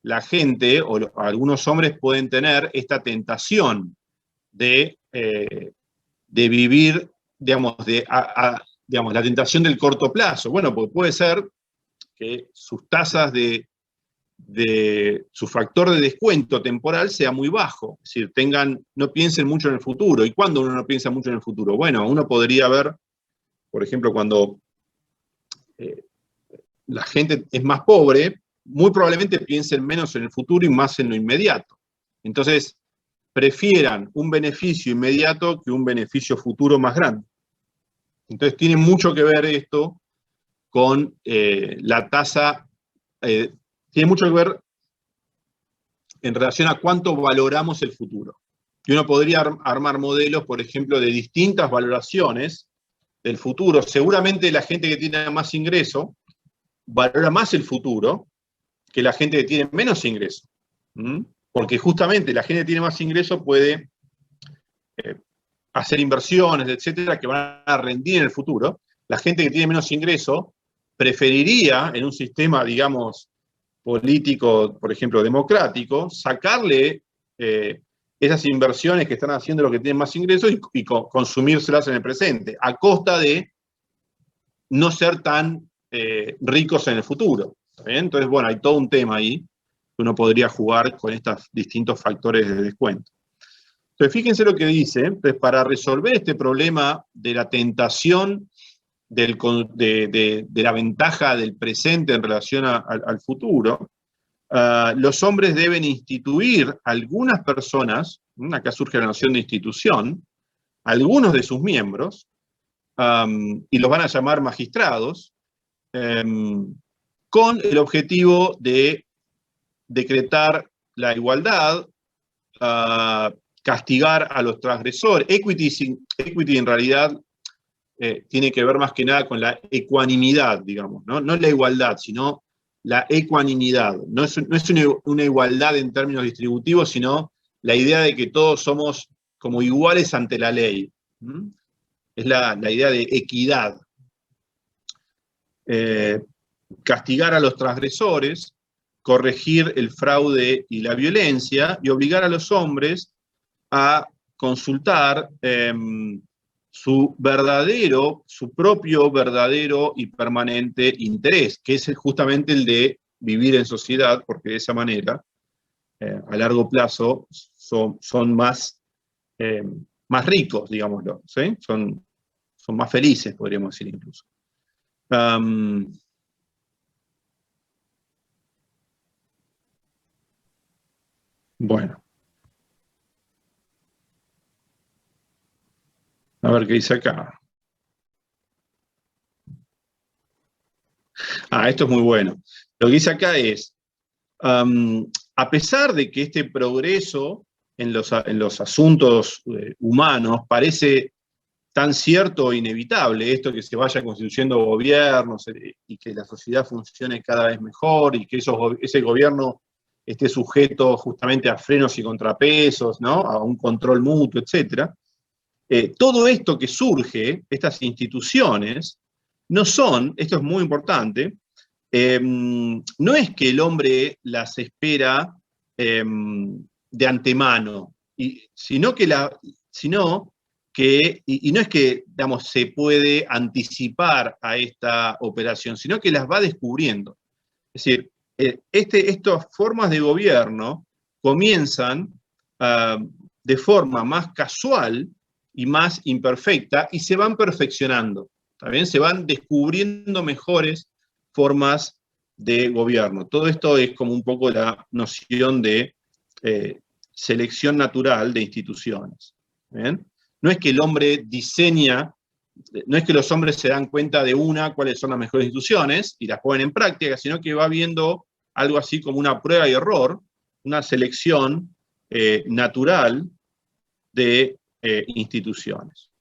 A: la gente o algunos hombres pueden tener esta tentación de vivir, digamos, digamos, la tentación del corto plazo? Bueno, pues puede ser que sus tasas su factor de descuento temporal sea muy bajo, es decir, no piensen mucho en el futuro. ¿Y cuándo uno no piensa mucho en el futuro? Bueno, uno podría ver, por ejemplo, cuando la gente es más pobre, muy probablemente piensen menos en el futuro y más en lo inmediato. Entonces, prefieran un beneficio inmediato que un beneficio futuro más grande. Entonces, tiene mucho que ver esto con la tasa, tiene mucho que ver en relación a cuánto valoramos el futuro. Y uno podría armar modelos, por ejemplo, de distintas valoraciones del futuro. Seguramente la gente que tiene más ingreso valora más el futuro que la gente que tiene menos ingreso. Porque justamente la gente que tiene más ingreso puede hacer inversiones, etcétera, que van a rendir en el futuro. La gente que tiene menos ingreso preferiría, en un sistema, digamos, político, por ejemplo, democrático, sacarle esas inversiones que están haciendo los que tienen más ingresos y consumírselas en el presente, a costa de no ser tan ricos en el futuro. ¿Está bien? Entonces, bueno, hay todo un tema ahí que uno podría jugar con estos distintos factores de descuento. Entonces, fíjense lo que dice. Entonces, para resolver este problema de la tentación de la ventaja del presente en relación al futuro, los hombres deben instituir algunas personas, acá surge la noción de institución, algunos de sus miembros, y los van a llamar magistrados, con el objetivo de decretar la igualdad, castigar a los transgresores. Equity en realidad tiene que ver más que nada con la ecuanimidad, digamos, ¿no? No la igualdad, sino la ecuanimidad. No es una igualdad en términos distributivos, sino la idea de que todos somos como iguales ante la ley. Es la idea de equidad. Castigar a los transgresores, corregir el fraude y la violencia, y obligar a los hombres a consultar su propio verdadero y permanente interés, que es justamente el de vivir en sociedad, porque de esa manera, a largo plazo, son más ricos, digámoslo, ¿sí? Son más felices, podríamos decir incluso. Bueno. A ver qué dice acá. Esto es muy bueno. Lo que dice acá es, a pesar de que este progreso en los asuntos humanos parece tan cierto e inevitable, esto que se vaya constituyendo gobiernos y que la sociedad funcione cada vez mejor y que ese gobierno esté sujeto justamente a frenos y contrapesos, ¿no? A un control mutuo, etc. Todo esto que surge, estas instituciones, no son, esto es muy importante, no es que el hombre las espera de antemano, sino que no es que, digamos, se puede anticipar a esta operación, sino que las va descubriendo. Es decir, estas formas de gobierno comienzan de forma más casual y más imperfecta y se van perfeccionando. ¿También? Se van descubriendo mejores formas de gobierno. Todo esto es como un poco la noción de selección natural de instituciones. ¿Bien? No es que el hombre diseña, no es que los hombres se dan cuenta de cuáles son las mejores instituciones y las ponen en práctica, sino que va viendo algo así como una prueba y error, una selección natural de instituciones.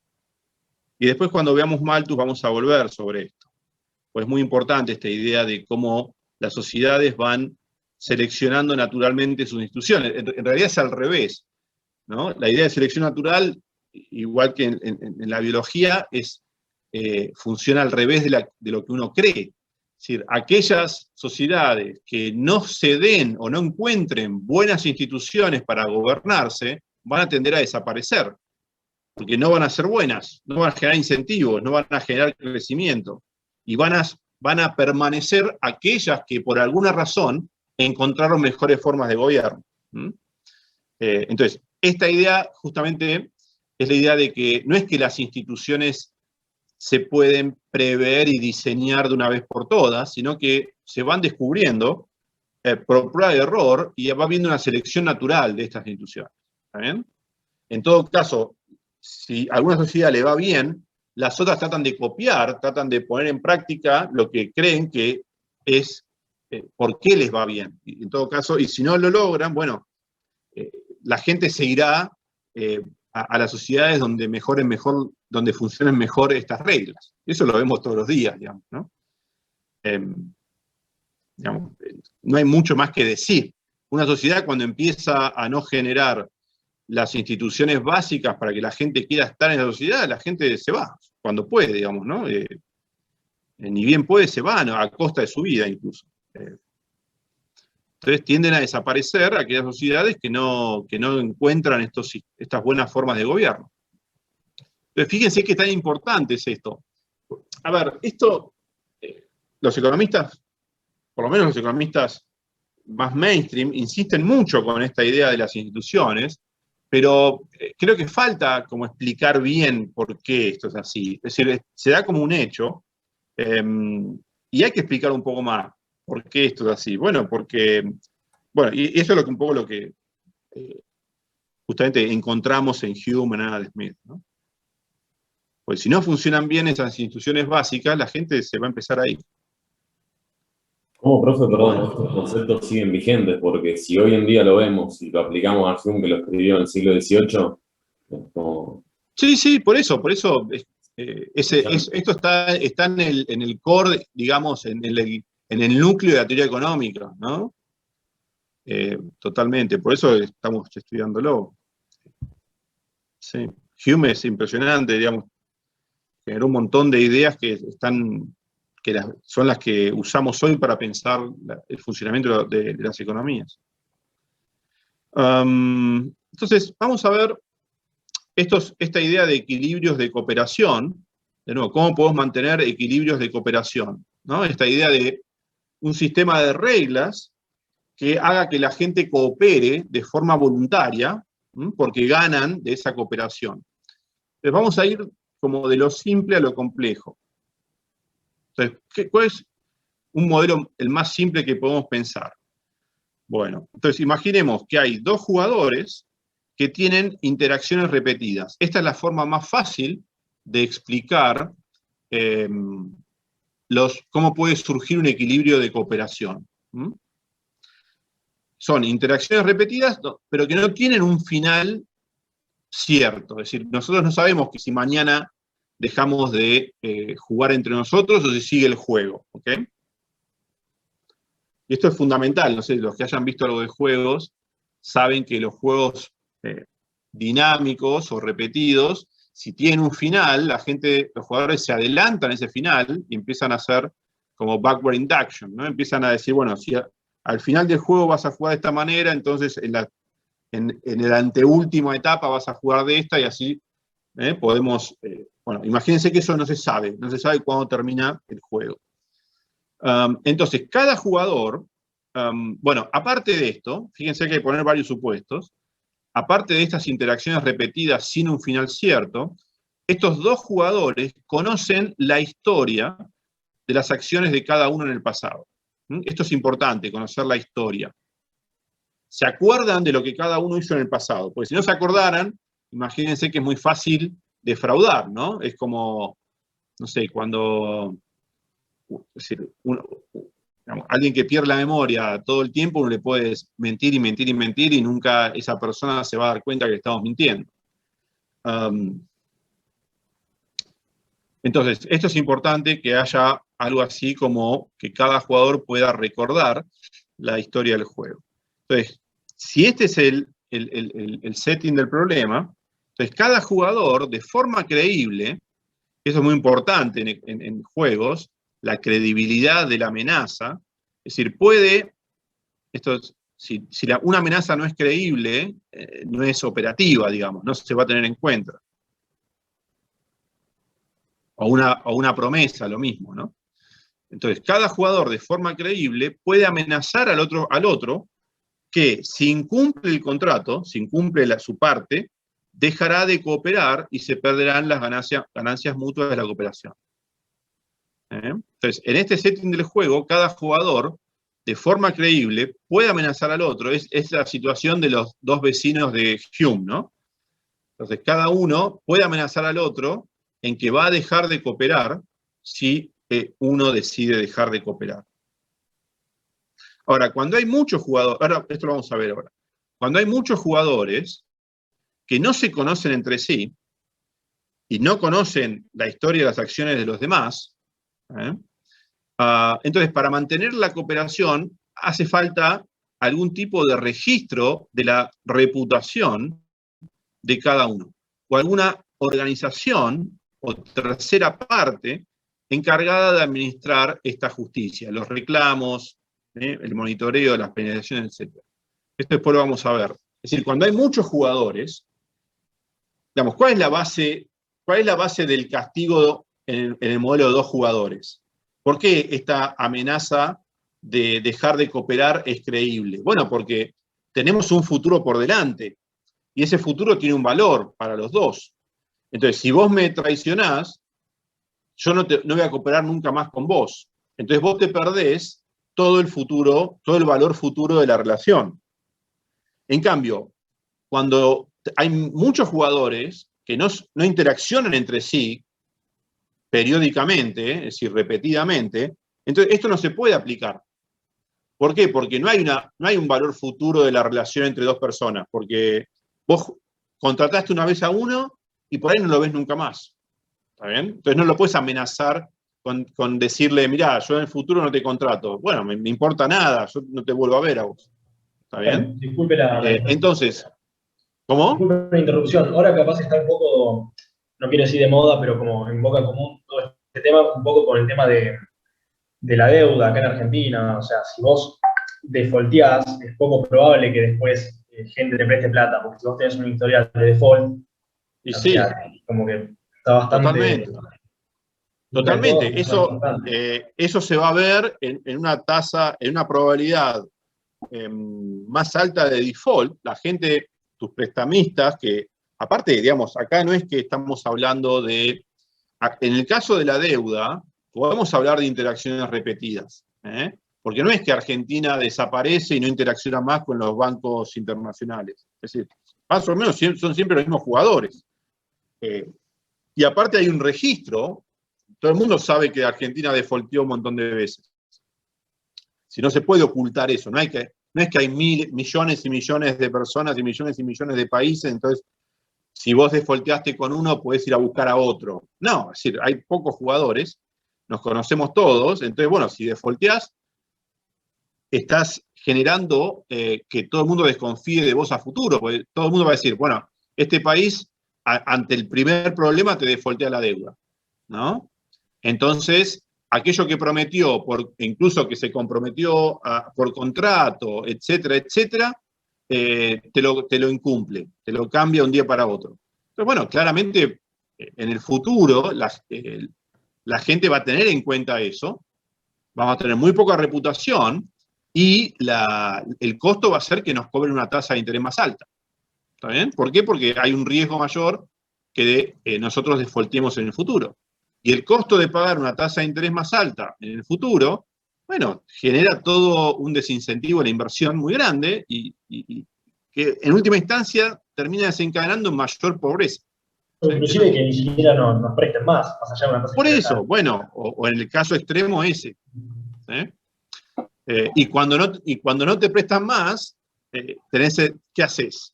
A: Y después cuando veamos Malthus vamos a volver sobre esto. Pues es muy importante esta idea de cómo las sociedades van seleccionando naturalmente sus instituciones. En realidad es al revés, ¿no? La idea de selección natural, igual que en la biología, es funciona al revés de lo que uno cree. Es decir, aquellas sociedades que no se den o no encuentren buenas instituciones para gobernarse, van a tender a desaparecer, porque no van a ser buenas, no van a generar incentivos, no van a generar crecimiento, y van a permanecer aquellas que por alguna razón encontraron mejores formas de gobierno. Entonces, esta idea justamente es la idea de que no es que las instituciones se pueden prever y diseñar de una vez por todas, sino que se van descubriendo por prueba y error, y va habiendo una selección natural de estas instituciones. ¿Está bien? En todo caso, si a alguna sociedad le va bien, las otras tratan de copiar, tratan de poner en práctica lo que creen que es por qué les va bien. Y en todo caso, y si no lo logran, bueno, la gente seguirá a las sociedades donde donde funcionen mejor estas reglas. Eso lo vemos todos los días, digamos, ¿no? Digamos, no hay mucho más que decir. Una sociedad, cuando empieza a no generar las instituciones básicas para que la gente quiera estar en la sociedad, la gente se va, cuando puede, digamos, ¿no? Ni bien puede, se van, a costa de su vida incluso. Entonces tienden a desaparecer aquellas sociedades que no encuentran estas buenas formas de gobierno. Entonces fíjense qué tan importante es esto. A ver, esto, los economistas, por lo menos los economistas más mainstream, insisten mucho con esta idea de las instituciones, pero creo que falta como explicar bien por qué esto es así. Es decir, se da como un hecho, y hay que explicar un poco más por qué esto es así. Bueno, porque, y eso es un poco lo que justamente encontramos en Hume, en Adam Smith, ¿no? Pues si no funcionan bien esas instituciones básicas, la gente se va a empezar a ir.
B: ¿Cómo, profe, perdón, estos conceptos siguen vigentes? Porque si hoy en día lo vemos y lo aplicamos a Hume, que lo escribió en el siglo XVIII, es como...
A: Sí, por eso esto está en el core, digamos, en el núcleo de la teoría económica, ¿no? Totalmente, por eso estamos estudiándolo. Sí. Hume es impresionante, digamos, generó un montón de ideas que son las que usamos hoy para pensar el funcionamiento de las economías. Entonces, vamos a ver esta idea de equilibrios de cooperación. De nuevo, ¿cómo podemos mantener equilibrios de cooperación? ¿No? Esta idea de un sistema de reglas que haga que la gente coopere de forma voluntaria, porque ganan de esa cooperación. Entonces vamos a ir como de lo simple a lo complejo. Entonces, ¿cuál es un modelo el más simple que podemos pensar? Bueno, entonces imaginemos que hay dos jugadores que tienen interacciones repetidas. Esta es la forma más fácil de explicar cómo puede surgir un equilibrio de cooperación. Son interacciones repetidas, pero que no tienen un final cierto. Es decir, nosotros no sabemos que si mañana dejamos de jugar entre nosotros o si sigue el juego. ¿Ok? Y esto es fundamental. No sé, los que hayan visto algo de juegos saben que los juegos dinámicos o repetidos, si tienen un final, los jugadores se adelantan a ese final y empiezan a hacer como backward induction, ¿no? Empiezan a decir, bueno, si al final del juego vas a jugar de esta manera, entonces en la anteúltima etapa vas a jugar de esta, y así podemos... bueno, imagínense que eso no se sabe cuándo termina el juego. Entonces, cada jugador, bueno, aparte de esto, fíjense que hay que poner varios supuestos, aparte de estas interacciones repetidas sin un final cierto, estos dos jugadores conocen la historia de las acciones de cada uno en el pasado. Esto es importante, conocer la historia. Se acuerdan de lo que cada uno hizo en el pasado, porque si no se acordaran, imagínense que es muy fácil defraudar, ¿no? Es como, no sé, cuando... Es decir, alguien que pierde la memoria todo el tiempo, uno le puede mentir y mentir y mentir y nunca esa persona se va a dar cuenta que estamos mintiendo. Entonces, esto es importante, que haya algo así como que cada jugador pueda recordar la historia del juego. Entonces, si este es el setting del problema, entonces cada jugador, de forma creíble, eso es muy importante en juegos, la credibilidad de la amenaza. Es decir, si una amenaza no es creíble, no es operativa, digamos, no se va a tener en cuenta. O una promesa, lo mismo, ¿no? Entonces, cada jugador de forma creíble puede amenazar al otro que si incumple el contrato, si incumple su parte, dejará de cooperar y se perderán las ganancias mutuas de la cooperación. Entonces, en este setting del juego, cada jugador, de forma creíble, puede amenazar al otro. Es la situación de los dos vecinos de Hume, ¿no? Entonces, cada uno puede amenazar al otro en que va a dejar de cooperar si uno decide dejar de cooperar. Ahora, cuando hay muchos jugadores, esto lo vamos a ver ahora, cuando hay muchos jugadores que no se conocen entre sí y no conocen la historia de las acciones de los demás, entonces para mantener la cooperación hace falta algún tipo de registro de la reputación de cada uno, o alguna organización o tercera parte encargada de administrar esta justicia, los reclamos, el monitoreo, las penalizaciones, etc. Esto después lo vamos a ver. Es decir, cuando hay muchos jugadores, digamos, ¿cuál es la base del castigo en el modelo de 2 jugadores? ¿Por qué esta amenaza de dejar de cooperar es creíble? Bueno, porque tenemos un futuro por delante, y ese futuro tiene un valor para los dos. Entonces, si vos me traicionás, yo no voy a cooperar nunca más con vos. Entonces vos te perdés todo el futuro, todo el valor futuro de la relación. En cambio, cuando hay muchos jugadores que no interaccionan entre sí periódicamente, es decir, repetidamente, entonces esto no se puede aplicar. ¿Por qué? Porque no hay un valor futuro de la relación entre dos personas, porque vos contrataste una vez a uno y por ahí no lo ves nunca más. ¿Está bien? Entonces no lo puedes amenazar con decirle, mirá, yo en el futuro no te contrato. Bueno, me importa nada, yo no te vuelvo a ver a vos. ¿Está bien?
I: Disculpe
A: entonces, ¿cómo?
I: disculpe la interrupción. Ahora capaz está un poco, no quiero decir de moda, pero como en boca común todo este tema, un poco con el tema de la deuda acá en Argentina. O sea, si vos defaulteás, es poco probable que después gente te preste plata, porque si vos tenés un historial de default,
A: Y sí,
I: como que está bastante...
A: Totalmente. Eso se va a ver en una tasa, en una probabilidad más alta de default. La gente, tus prestamistas, que aparte, digamos, acá no es que estamos hablando de... En el caso de la deuda, podemos hablar de interacciones repetidas, porque no es que Argentina desaparece y no interacciona más con los bancos internacionales. Es decir, más o menos son siempre los mismos jugadores. Y aparte hay un registro. Todo el mundo sabe que Argentina defaulteó un montón de veces. Si no se puede ocultar eso, no es que hay millones y millones de personas y millones de países, entonces si vos defaulteaste con uno, podés ir a buscar a otro. No, es decir, hay pocos jugadores, nos conocemos todos, entonces, bueno, si defaulteás, estás generando que todo el mundo desconfíe de vos a futuro, porque todo el mundo va a decir, bueno, este país, ante el primer problema, te defaultea la deuda, ¿no? Entonces, aquello que prometió, incluso que se comprometió por contrato, etcétera, etcétera, te lo incumple, te lo cambia un día para otro. Pero bueno, claramente, en el futuro, la gente va a tener en cuenta eso, vamos a tener muy poca reputación, y el costo va a ser que nos cobren una tasa de interés más alta. ¿Está bien? ¿Por qué? Porque hay un riesgo mayor que nosotros defaultemos en el futuro. Y el costo de pagar una tasa de interés más alta en el futuro, bueno, genera todo un desincentivo a la inversión muy grande y que en última instancia termina desencadenando en mayor pobreza.
I: Inclusive que ni siquiera nos presten más allá de una tasa.
A: Por eso, bueno, o en el caso extremo ese. Y cuando no te prestan más, ¿qué haces?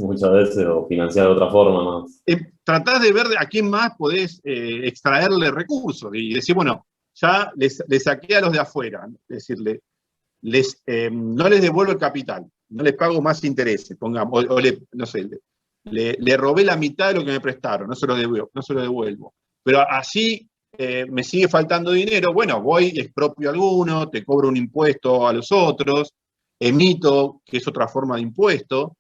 B: Muchas veces, o financiar de otra forma más.
A: Tratás de ver a quién más podés extraerle recursos y decir, bueno, ya les saqué a los de afuera, es decir, no les devuelvo el capital, no les pago más intereses, pongamos, no sé, le robé la mitad de lo que me prestaron, no se lo devuelvo. Pero así me sigue faltando dinero, bueno, voy, expropio a alguno, te cobro un impuesto a los otros, emito, que es otra forma de impuesto.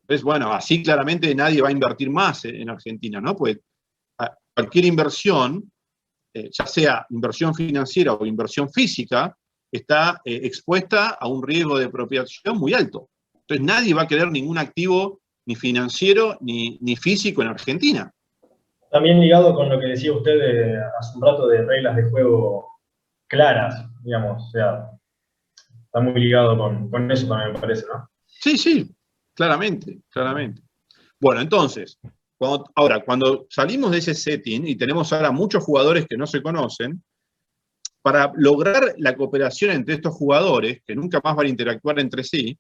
A: Entonces, bueno, así claramente nadie va a invertir más en Argentina, ¿no? Pues cualquier inversión, ya sea inversión financiera o inversión física, está expuesta a un riesgo de expropiación muy alto. Entonces nadie va a querer ningún activo ni financiero ni físico en Argentina.
I: También ligado con lo que decía usted hace un rato de reglas de juego claras, digamos, o sea, está muy ligado con eso también, me parece, ¿no?
A: Sí, sí, claramente, claramente. Bueno, entonces, cuando salimos de ese setting y tenemos ahora muchos jugadores que no se conocen, para lograr la cooperación entre estos jugadores, que nunca más van a interactuar entre sí,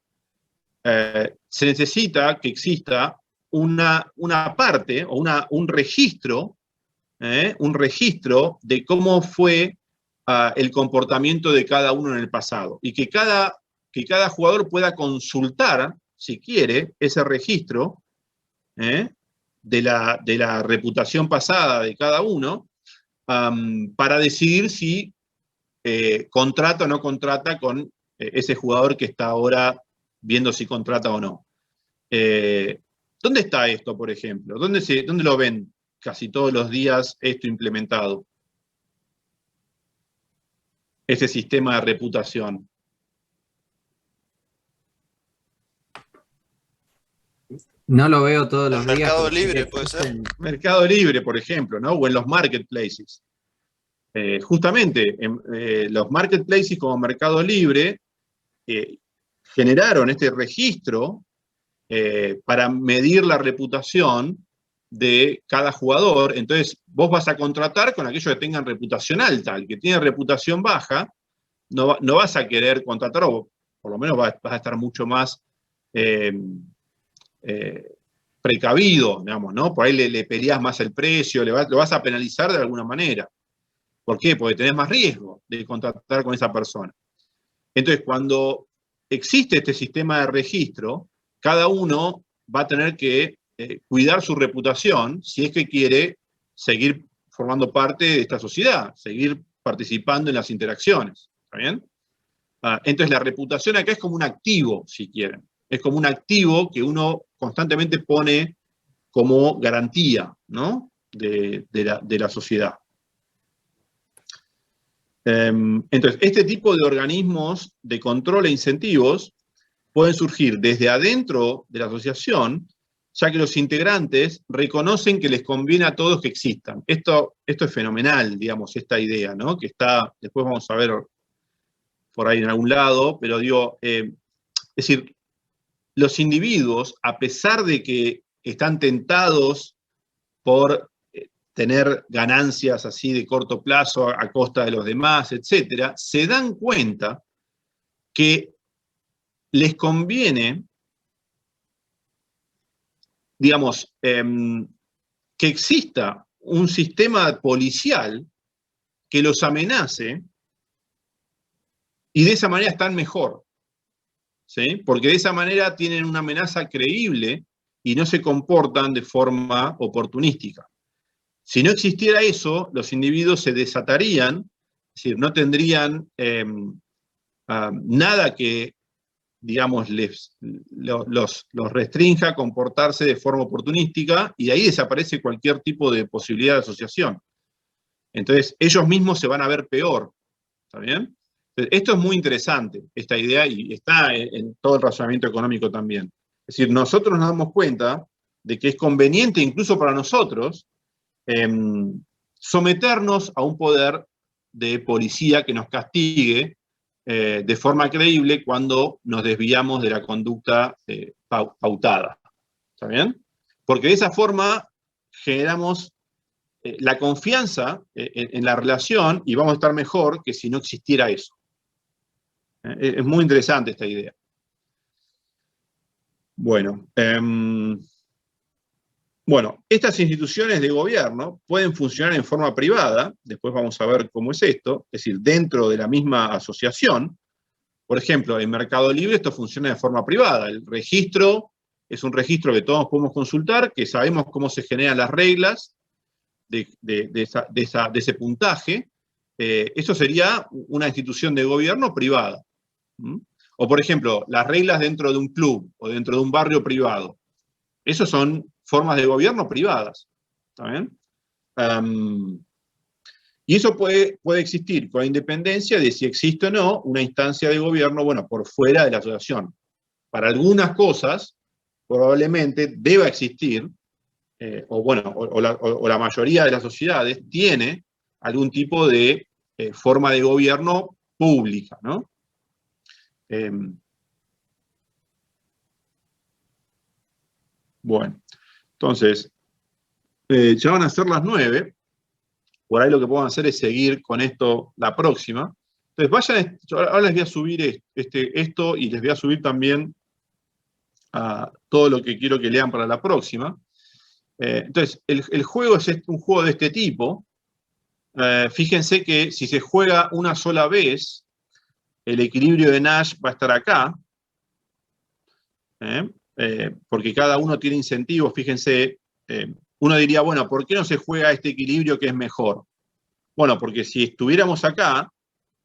A: se necesita que exista una parte o un registro de cómo fue el comportamiento de cada uno en el pasado. Y que cada jugador pueda consultar, si quiere, ese registro de la reputación pasada de cada uno, para decidir si contrata o no contrata con ese jugador que está ahora viendo si contrata o no. ¿Dónde está esto, por ejemplo? ¿Dónde lo ven casi todos los días esto implementado? Ese sistema de reputación.
D: No lo veo todos los días.
J: Mercado Libre, puede ser.
A: Mercado Libre, por ejemplo, ¿no? O en los marketplaces. Justamente, los marketplaces como Mercado Libre generaron este registro para medir la reputación de cada jugador. Entonces, vos vas a contratar con aquellos que tengan reputación alta. El que tiene reputación baja, no vas a querer contratar, o por lo menos vas a estar mucho más precavido, digamos, ¿no? Por ahí le peleás más el precio, lo vas a penalizar de alguna manera. ¿Por qué? Porque tenés más riesgo de contratar con esa persona. Entonces, cuando existe este sistema de registro, cada uno va a tener que cuidar su reputación si es que quiere seguir formando parte de esta sociedad, seguir participando en las interacciones. ¿Está bien? Entonces, la reputación acá es como un activo, si quieren. Es como un activo que uno constantemente pone como garantía, ¿no? de la sociedad. Entonces, este tipo de organismos de control e incentivos pueden surgir desde adentro de la asociación, ya que los integrantes reconocen que les conviene a todos que existan. Esto es fenomenal, digamos, esta idea, ¿no? Que está, después vamos a ver por ahí en algún lado, pero digo, es decir, los individuos, a pesar de que están tentados por tener ganancias así de corto plazo a costa de los demás, etcétera, se dan cuenta que les conviene, digamos, que exista un sistema policial que los amenace y de esa manera están mejor, ¿sí? Porque de esa manera tienen una amenaza creíble y no se comportan de forma oportunística. Si no existiera eso, los individuos se desatarían, es decir, no tendrían nada que, digamos, los restrinja a comportarse de forma oportunística, y de ahí desaparece cualquier tipo de posibilidad de asociación. Entonces, ellos mismos se van a ver peor, ¿está bien? Entonces, esto es muy interesante, esta idea, y está en todo el razonamiento económico también. Es decir, nosotros nos damos cuenta de que es conveniente, incluso para nosotros, someternos a un poder de policía que nos castigue de forma creíble cuando nos desviamos de la conducta pautada. ¿Está bien? Porque de esa forma generamos la confianza en la relación y vamos a estar mejor que si no existiera eso. Es muy interesante esta idea. Bueno, estas instituciones de gobierno pueden funcionar en forma privada, después vamos a ver cómo es esto, es decir, dentro de la misma asociación. Por ejemplo, en Mercado Libre esto funciona de forma privada, el registro es un registro que todos podemos consultar, que sabemos cómo se generan las reglas de ese puntaje. Eso sería una institución de gobierno privada. O, por ejemplo, las reglas dentro de un club o dentro de un barrio privado. Esas son formas de gobierno privadas. ¿Está bien? Y eso puede existir con independencia de si existe o no una instancia de gobierno, bueno, por fuera de la asociación. Para algunas cosas, probablemente deba existir, o la mayoría de las sociedades tiene algún tipo de forma de gobierno pública, ¿no? Bueno, entonces, ya van a ser las 9. Por ahí lo que puedo hacer es seguir con esto la próxima. Entonces, vayan, ahora les voy a subir esto y les voy a subir también a todo lo que quiero que lean para la próxima. Entonces, el juego es un juego de este tipo. Fíjense que si se juega una sola vez, el equilibrio de Nash va a estar acá. Porque cada uno tiene incentivos. Fíjense, uno diría, bueno, ¿por qué no se juega este equilibrio que es mejor? Bueno, porque si estuviéramos acá,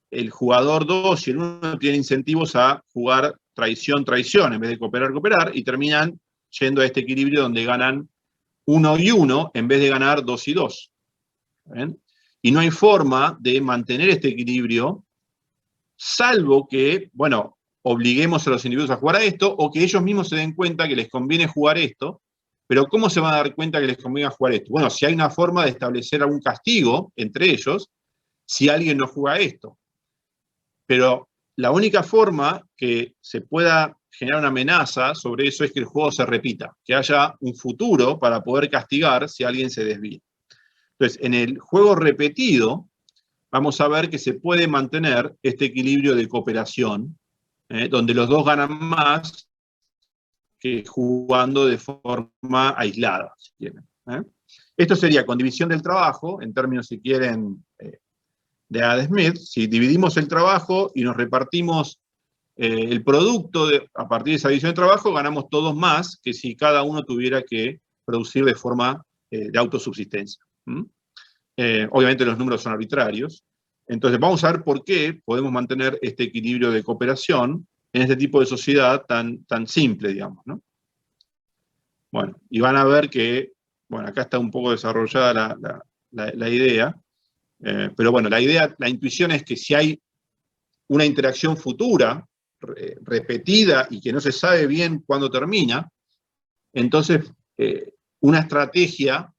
A: el jugador 2 y el 1 tienen incentivos a jugar traición en vez de cooperar, y terminan yendo a este equilibrio donde ganan 1 y 1 en vez de ganar 2 y 2. ¿Ven? Y no hay forma de mantener este equilibrio, salvo que, bueno, obliguemos a los individuos a jugar a esto, o que ellos mismos se den cuenta que les conviene jugar esto. Pero ¿cómo se van a dar cuenta que les conviene jugar esto? Bueno, si hay una forma de establecer algún castigo entre ellos, si alguien no juega esto. Pero la única forma que se pueda generar una amenaza sobre eso es que el juego se repita, que haya un futuro para poder castigar si alguien se desvía. Entonces, en el juego repetido, vamos a ver que se puede mantener este equilibrio de cooperación, donde los dos ganan más que jugando de forma aislada, si quieren. Esto sería con división del trabajo, en términos, si quieren, de Adam Smith. Si dividimos el trabajo y nos repartimos el producto a partir de esa división de trabajo, ganamos todos más que si cada uno tuviera que producir de forma de autosubsistencia. Obviamente los números son arbitrarios. Entonces vamos a ver por qué podemos mantener este equilibrio de cooperación en este tipo de sociedad tan simple, digamos, ¿no? Bueno, y van a ver que, bueno, acá está un poco desarrollada la idea, pero bueno, la intuición es que si hay una interacción futura, repetida, y que no se sabe bien cuándo termina, entonces una estrategia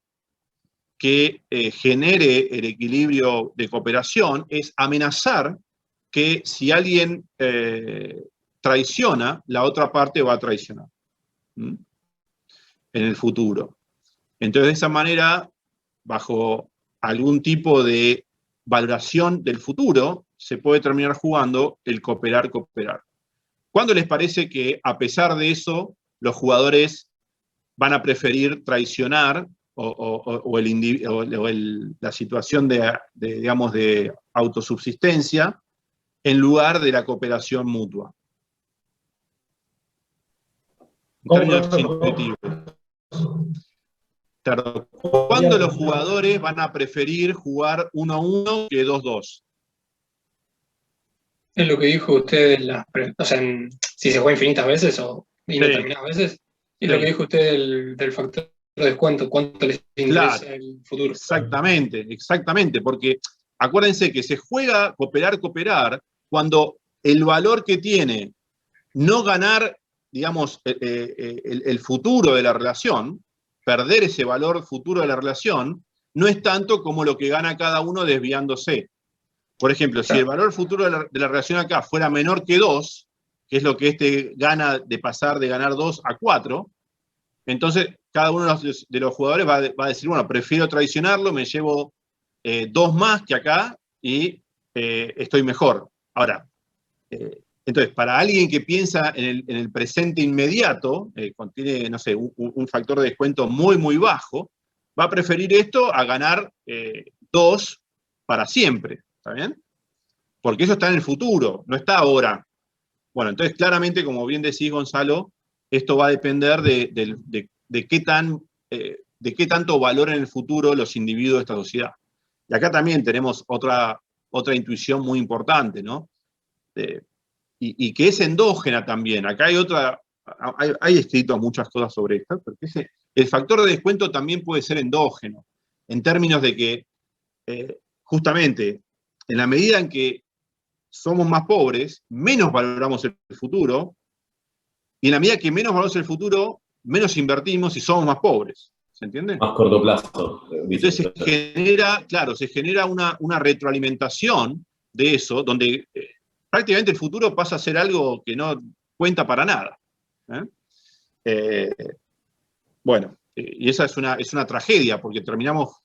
A: que genere el equilibrio de cooperación es amenazar que si alguien traiciona, la otra parte va a traicionar en el futuro. Entonces, de esa manera, bajo algún tipo de valoración del futuro, se puede terminar jugando el cooperar. ¿Cuándo les parece que, a pesar de eso, los jugadores van a preferir traicionar la situación digamos, de autosubsistencia en lugar de la cooperación mutua? En términos intuitivos. Claro, ¿cuándo los jugadores van a preferir jugar 1-1 que 2-2?
H: Es lo que dijo usted, o sea, si se juega infinitas veces o indeterminadas veces, es lo que dijo usted del factor de descuento, cuánto les interesa el futuro.
A: Exactamente, porque acuérdense que se juega cooperar cuando el valor que tiene no ganar, digamos, el futuro de la relación, perder ese valor futuro de la relación, no es tanto como lo que gana cada uno desviándose. Por ejemplo, si el valor futuro de la relación acá fuera menor que 2, que es lo que este gana de pasar de ganar 2 a 4, entonces cada uno de los jugadores va a decir, bueno, prefiero traicionarlo, me llevo 2 más que acá y estoy mejor. Ahora, entonces, para alguien que piensa en el presente inmediato, contiene, no sé, un factor de descuento muy bajo, va a preferir esto a ganar 2 para siempre. ¿Está bien? Porque eso está en el futuro, no está ahora. Bueno, entonces claramente, como bien decís, Gonzalo, esto va a depender de qué tanto valoran en el futuro los individuos de esta sociedad. Y acá también tenemos otra intuición muy importante, ¿no? Y que es endógena también. Acá hay escrito muchas cosas sobre esto, porque el factor de descuento también puede ser endógeno, en términos de que, justamente, en la medida en que somos más pobres, menos valoramos el futuro, y en la medida que menos valoramos el futuro, menos invertimos y somos más pobres. ¿Se entiende?
B: Más corto plazo.
A: Entonces se genera una retroalimentación de eso, donde prácticamente el futuro pasa a ser algo que no cuenta para nada. Bueno, y esa es una tragedia, porque terminamos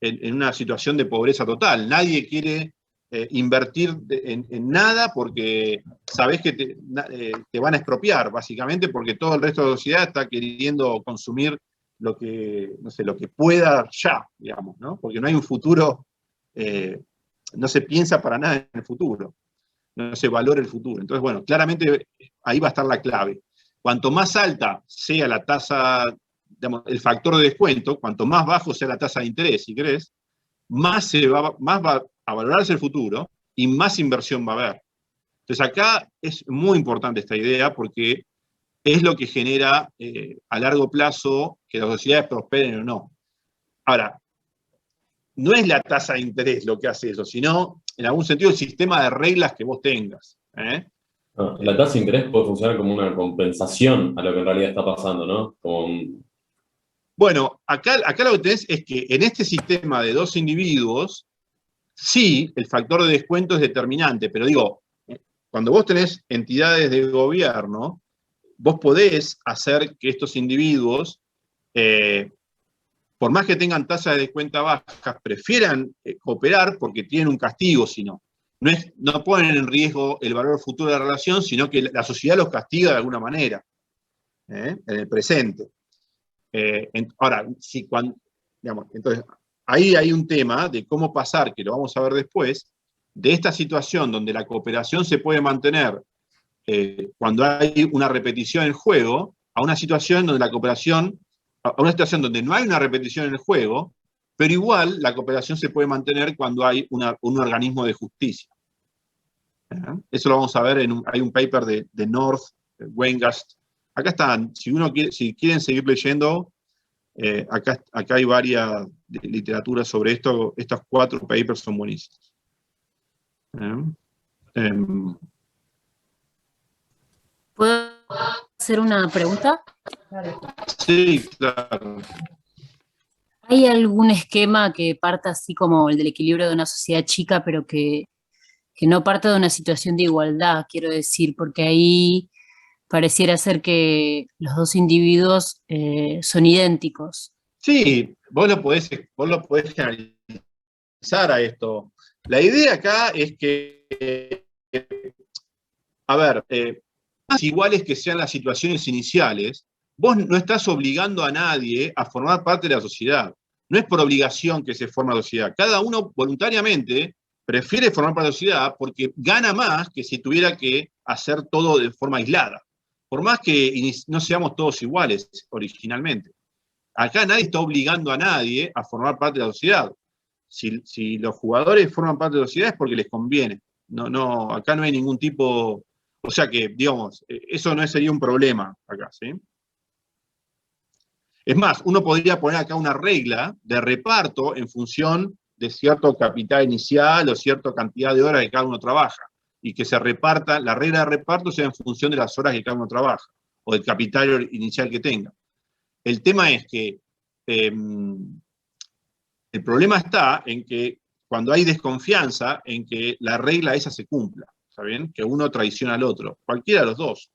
A: en una situación de pobreza total. Nadie quiere invertir en nada porque sabés que te van a expropiar, básicamente, porque todo el resto de la sociedad está queriendo consumir lo que pueda ya, digamos, ¿no? Porque no hay un futuro, no se piensa para nada en el futuro, no se valora el futuro. Entonces, bueno, claramente ahí va a estar la clave. Cuanto más alta sea la tasa, digamos, el factor de descuento, cuanto más bajo sea la tasa de interés, si querés, más va a valorarse el futuro y más inversión va a haber. Entonces acá es muy importante esta idea porque es lo que genera a largo plazo que las sociedades prosperen o no. Ahora, no es la tasa de interés lo que hace eso, sino, en algún sentido, el sistema de reglas que vos tengas.
B: No, la tasa de interés puede funcionar como una compensación a lo que en realidad está pasando, ¿no?
A: Bueno, acá lo que tenés es que en este sistema de dos individuos, sí, el factor de descuento es determinante, pero digo, cuando vos tenés entidades de gobierno, vos podés hacer que estos individuos, por más que tengan tasas de descuento bajas, prefieran cooperar porque tienen un castigo, si no. No ponen en riesgo el valor futuro de la relación, sino que la sociedad los castiga de alguna manera, en el presente. Ahora, digamos, entonces, ahí hay un tema de cómo pasar, que lo vamos a ver después, de esta situación donde la cooperación se puede mantener cuando hay una repetición en el juego, a una situación donde donde no hay una repetición en el juego, pero igual la cooperación se puede mantener cuando hay un organismo de justicia. Eso lo vamos a ver hay un paper de North, Weingast. Acá están, si quieren seguir leyendo, acá hay varias literaturas sobre esto. Estos 4 papers son buenísimos.
J: ¿Puedo hacer una pregunta?
A: Sí, claro.
J: ¿Hay algún esquema que parta así como el del equilibrio de una sociedad chica, pero que no parta de una situación de igualdad, quiero decir? Porque ahí pareciera ser que los dos individuos son idénticos.
A: Sí, vos lo podés generalizar a esto. La idea acá es que, a ver, más iguales que sean las situaciones iniciales, vos no estás obligando a nadie a formar parte de la sociedad. No es por obligación que se forma la sociedad. Cada uno voluntariamente prefiere formar parte de la sociedad porque gana más que si tuviera que hacer todo de forma aislada. Por más que no seamos todos iguales originalmente. Acá nadie está obligando a nadie a formar parte de la sociedad. Si los jugadores forman parte de la sociedad es porque les conviene. Acá no hay ningún tipo... O sea que, digamos, eso no sería un problema acá, ¿sí? Es más, uno podría poner acá una regla de reparto en función de cierto capital inicial o cierta cantidad de horas que cada uno trabaja. Y que se reparta, la regla de reparto sea en función de las horas que cada uno trabaja, o del capital inicial que tenga. El tema es que el problema está en que cuando hay desconfianza, en que la regla esa se cumpla, ¿está bien? Que uno traiciona al otro, cualquiera de los dos.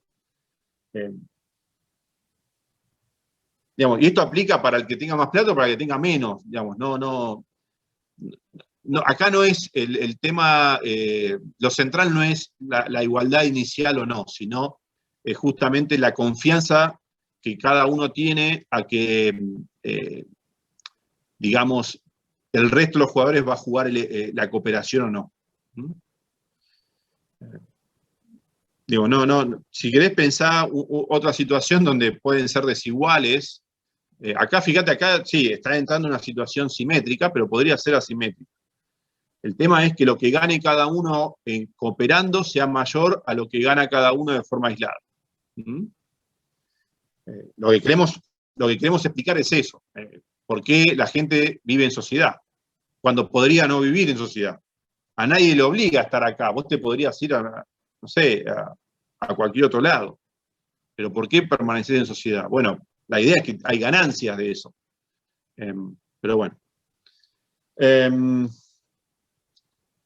A: Digamos, y esto aplica para el que tenga más plata o para el que tenga menos, digamos, acá no es el tema, lo central no es la igualdad inicial o no, sino justamente la confianza que cada uno tiene a que, digamos, el resto de los jugadores va a jugar la cooperación o no. Digo, no, si querés pensar otra situación donde pueden ser desiguales, acá, fíjate, acá sí, está entrando en una situación simétrica, pero podría ser asimétrica. El tema es que lo que gane cada uno cooperando sea mayor a lo que gana cada uno de forma aislada. ¿Mm? Lo que queremos explicar es eso. ¿Por qué la gente vive en sociedad? Cuando podría no vivir en sociedad. A nadie le obliga a estar acá. Vos te podrías ir a, no sé, a cualquier otro lado. Pero ¿por qué permanecer en sociedad? Bueno, la idea es que hay ganancias de eso. Pero bueno.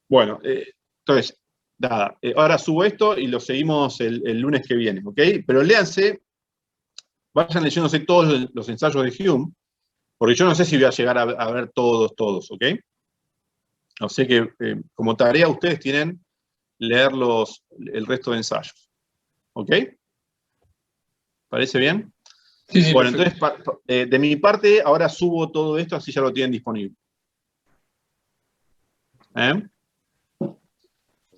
A: Bueno, entonces, nada, ahora subo esto y lo seguimos el lunes que viene, ¿ok? Pero léanse, vayan leyéndose todos los ensayos de Hume, porque yo no sé si voy a llegar a ver todos, ¿ok? O sea que como tarea ustedes tienen leer el resto de ensayos, ¿ok? ¿Parece bien?
H: Sí,
A: bueno,
H: perfecto.
A: entonces, de mi parte, ahora subo todo esto, así ya lo tienen disponible. Bueno,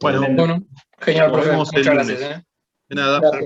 H: Bueno, genial,
A: nos
H: profe.
A: vemos el
H: Muchas
A: lunes.
H: gracias.
A: De nada.
H: Gracias.